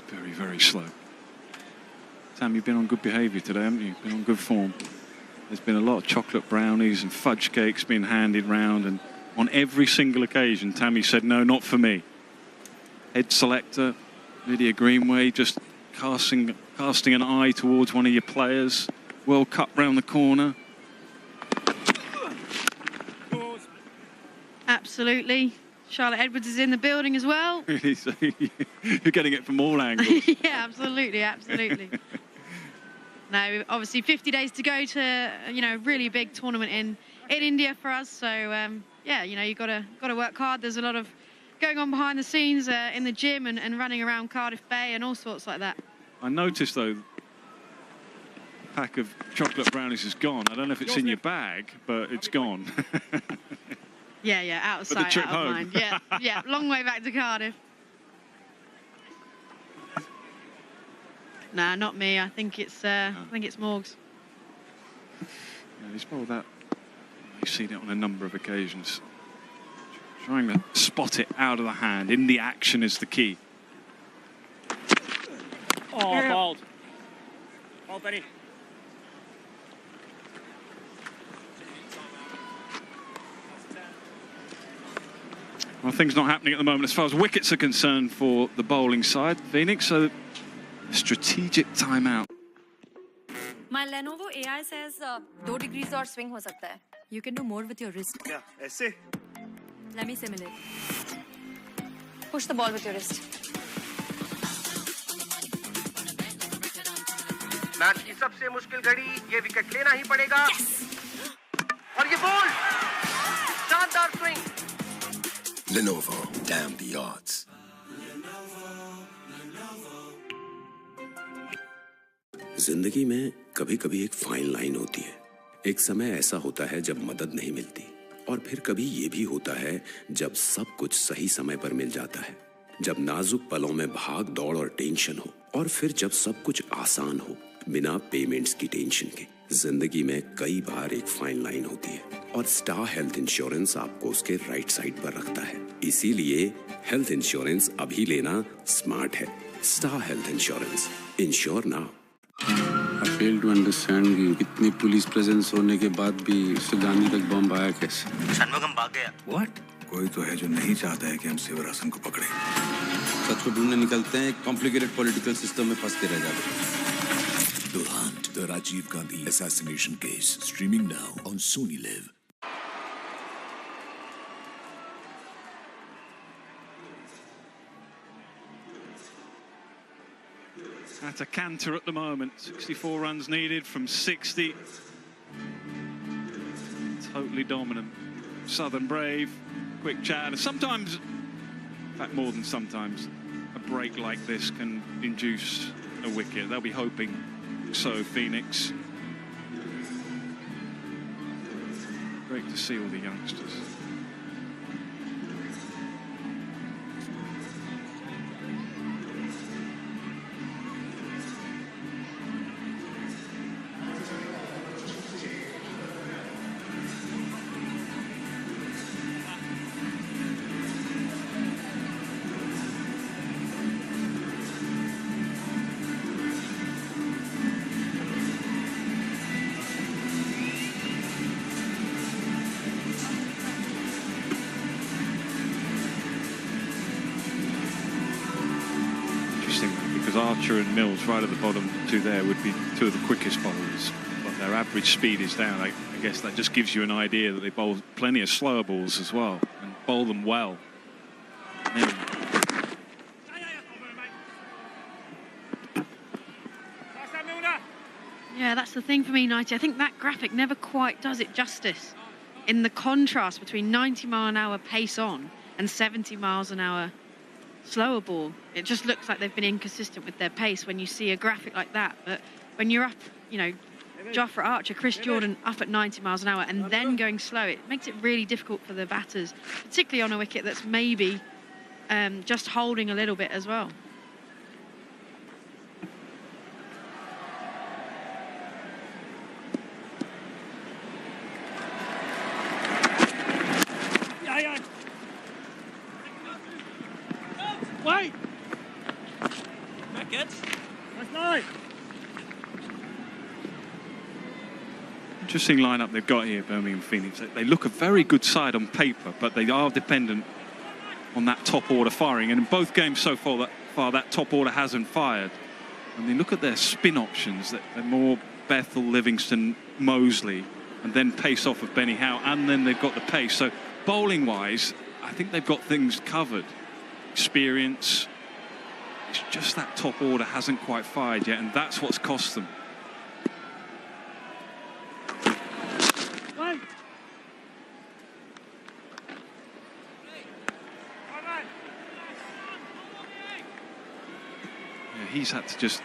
Very, very slow. Sam, you've been on good behaviour today, haven't you? Been on good form. There's been a lot of chocolate brownies and fudge cakes being handed round, and on every single occasion, Tammy said, no, not for me. Head selector, Lydia Greenway, just casting an eye towards one of your players. World Cup round the corner. Absolutely. Charlotte Edwards is in the building as well. Really? So you're getting it from all angles. Yeah, absolutely, absolutely. No, obviously 50 days to go to, you know, really big tournament in India for us. So, yeah, you know, you've got to work hard. There's a lot of going on behind the scenes in the gym and running around Cardiff Bay and all sorts like that. I noticed, though, the pack of chocolate brownies is gone. I don't know if it's in your bag, but it's gone. Yeah, out of sight, out of mind. Yeah, long way back to Cardiff. Nah, not me. I think it's Morgs. Yeah, he's bowled that. You've seen it on a number of occasions. Trying to spot it out of the hand. In the action is the key. Oh, bowled. Oh, Benny. Well, things not happening at the moment as far as wickets are concerned for the bowling side. Phoenix, so strategic timeout. My Lenovo AI says 2 degrees और swing हो सकता है. You can do more with your wrist. Yeah, ऐसे. Let me simulate. Push the ball with your wrist. Match की सबसे मुश्किल घड़ी, ये विकेट लेना ही पड़ेगा. और ये बॉल, शानदार swing. Lenovo, damn the odds. जिंदगी में कभी-कभी एक फाइन लाइन होती है. एक समय ऐसा होता है जब मदद नहीं मिलती, और फिर कभी ये भी होता है जब सब कुछ सही समय पर मिल जाता है, जब नाजुक पलों में भाग दौड़ और टेंशन हो, और फिर जब सब कुछ आसान हो बिना पेमेंट्स की टेंशन के। जिंदगी में कई बार एक फाइन लाइन होती है और स्टार हेल्थ इंश्योरेंस आपको उसके राइट साइड पर रखता है। इसीलिए हेल्थ इंश्योरेंस अभी लेना स्मार्ट है। Star health insurance, ensure now. I fail to understand कि इतनी पुलिस प्रेजेंस होने के बाद भी उससे गांधी तक बम आया कैसे? षणमुगम भाग गया। What? कोई तो है जो नहीं चाहता है कि हम शिवरासन को पकड़ें। सच को ढूंढने निकलते हैं, कॉम्प्लिकेटेड पॉलिटिकल सिस्टम में फंस के रह जाते हैं। The Hunt, the Rajiv Gandhi assassination case, streaming now on Sony Live. At a canter at the moment, 64 runs needed from 60. Totally dominant. Southern Brave, quick chat. Sometimes, in fact more than sometimes, a break like this can induce a wicket. They'll be hoping so, Phoenix. Great to see all the youngsters. Archer and Mills right at the bottom two there would be two of the quickest bowlers, but their average speed is down. I guess that just gives you an idea that they bowl plenty of slower balls as well and bowl them well. Yeah, that's the thing for me, 90. I think that graphic never quite does it justice in the contrast between 90-mile-an-hour pace on and 70 miles an hour slower ball. It just looks like they've been inconsistent with their pace when you see a graphic like that. But when you're up, you know, Jofra Archer, Chris Jordan up at 90 miles an hour and then going slow, it makes it really difficult for the batters, particularly on a wicket that's maybe just holding a little bit as well. Wait! That's nice. Interesting lineup they've got here, Birmingham Phoenix. They look a very good side on paper, but they are dependent on that top order firing. And in both games so far, that top order hasn't fired. And they look at their spin options. They're more Bethel, Livingston, Mosley, and then pace off of Benny Howe, and then they've got the pace. So bowling-wise, I think they've got things covered. Experience. It's just that top order hasn't quite fired yet, and that's what's cost them. Right. Yeah, he's had to just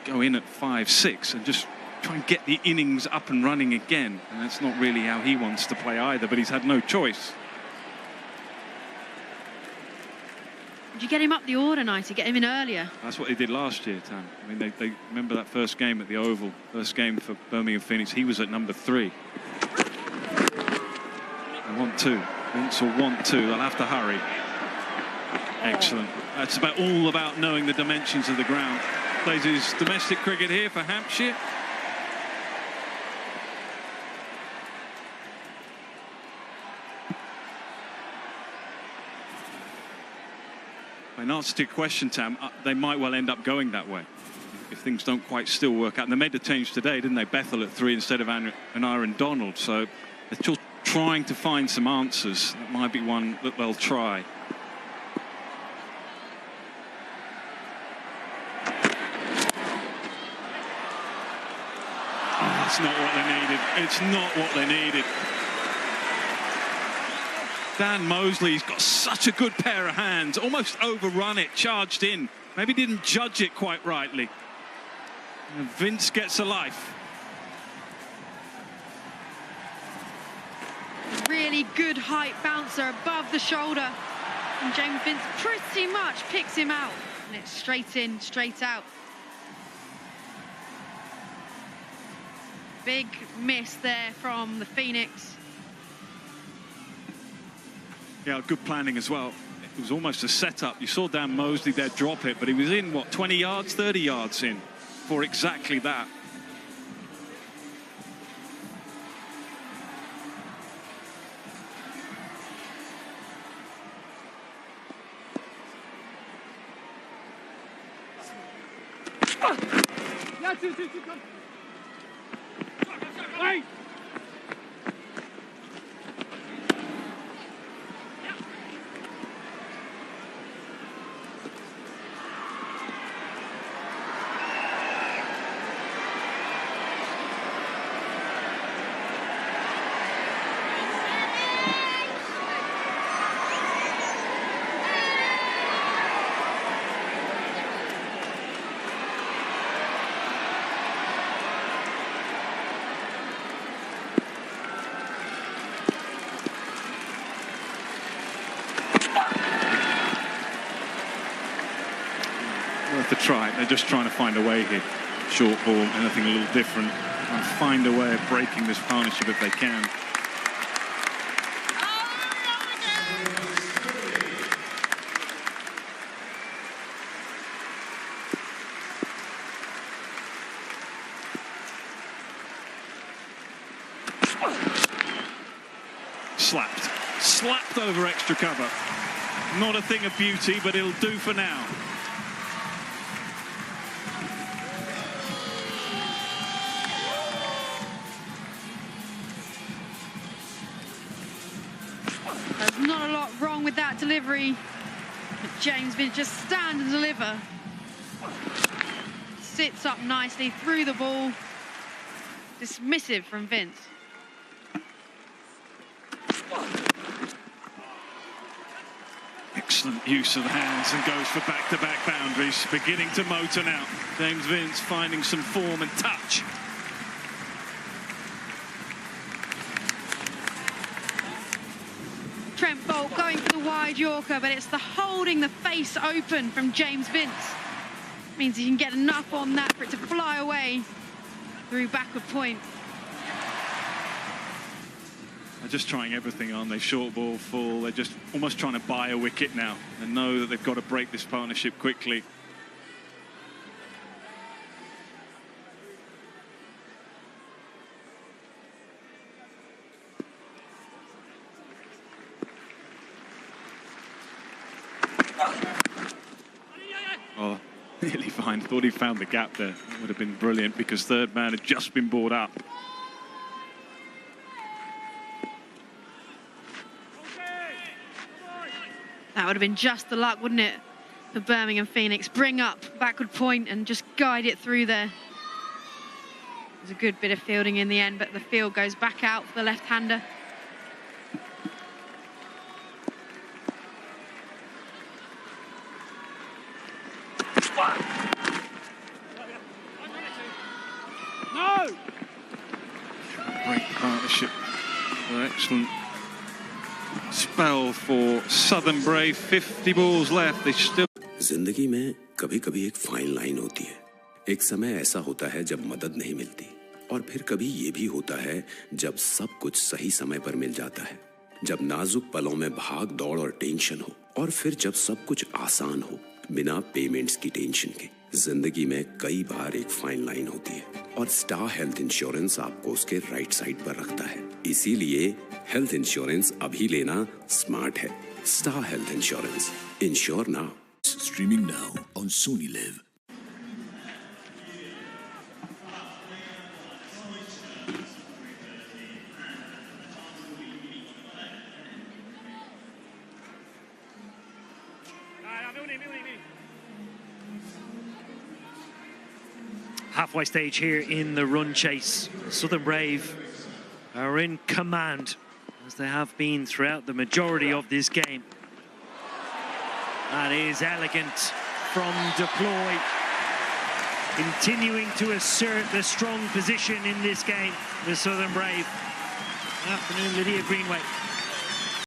go in at 5-6 and just try and get the innings up and running again, and that's not really how he wants to play either, but he's had no choice. Did you get him up the order, 90? Get him in earlier? That's what they did last year, Tam. I mean, they remember that first game at the Oval, first game for Birmingham Phoenix. He was at number 3. They want 2. Vince will want 2. They'll have to hurry. Excellent. That's all about knowing the dimensions of the ground. Plays his domestic cricket here for Hampshire. In answer to your question, Tam, they might well end up going that way if things don't quite still work out. And they made the change today, didn't they? Bethel at 3 instead of Aaron Donald. So they're still trying to find some answers. That might be one that they'll try. Oh, that's not what they needed. It's not what they needed. Dan Mosley's got such a good pair of hands, almost overrun it, charged in. Maybe didn't judge it quite rightly. And Vince gets a life. really good height bouncer above the shoulder. And James Vince pretty much picks him out. And it's straight in, straight out. Big miss there from the Phoenix. Yeah, good planning as well. It was almost a setup. You saw Dan Mosley there drop it, but he was in, what, 20 yards, 30 yards in for exactly that. Hey! Worth a try. They're just trying to find a way here. Short ball, anything a little different. And find a way of breaking this partnership if they can. Slapped over extra cover. Not a thing of beauty, but it'll do for now. There's not a lot wrong with that delivery. But James Vince just stand and deliver. Sits up nicely through the ball. Dismissive from Vince. Excellent use of the hands and goes for back-to-back boundaries. Beginning to motor now. James Vince finding some form and touch. Trent Bolt going for the wide Yorker, but it's the holding the face open from James Vince. Means he can get enough on that for it to fly away through backward point. They're just trying everything on. They short ball full. They're just almost trying to buy a wicket now and know that they've got to break this partnership quickly. Oh, nearly fine. Thought he found the gap there. It would have been brilliant because third man had just been brought up. That would have been just the luck, wouldn't it, for Birmingham Phoenix. Bring up, backward point, and just guide it through there. It was a good bit of fielding in the end, but the field goes back out for the left-hander. No! Great partnership. Excellent spell for Southern Brave. 50 balls left. They still. जिंदगी में कभी-कभी एक fine line होती है. एक समय ऐसा होता है जब मदद नहीं मिलती, और फिर कभी ये भी होता है जब सब कुछ सही समय पर मिल जाता है. जब नाजुक पलों में भाग दौड़ और टेंशन हो, और फिर जब सब कुछ आसान हो बिना पेमेंट्स की टेंशन के. जिंदगी में कई बार एक फाइन लाइन होती है, और स्टार हेल्थ इंश्योरेंस आपको उसके राइट साइड पर रखता है. इसीलिए हेल्थ इंश्योरेंस अभी लेना स्मार्ट है. Star health insurance, ensure now. Streaming now on Sony Live. Halfway stage here in the run chase. Southern Brave are in command, as they have been throughout the majority of this game. That is elegant from deploy, continuing to assert the strong position in this game, the Southern Brave. Good afternoon, Lydia Greenway.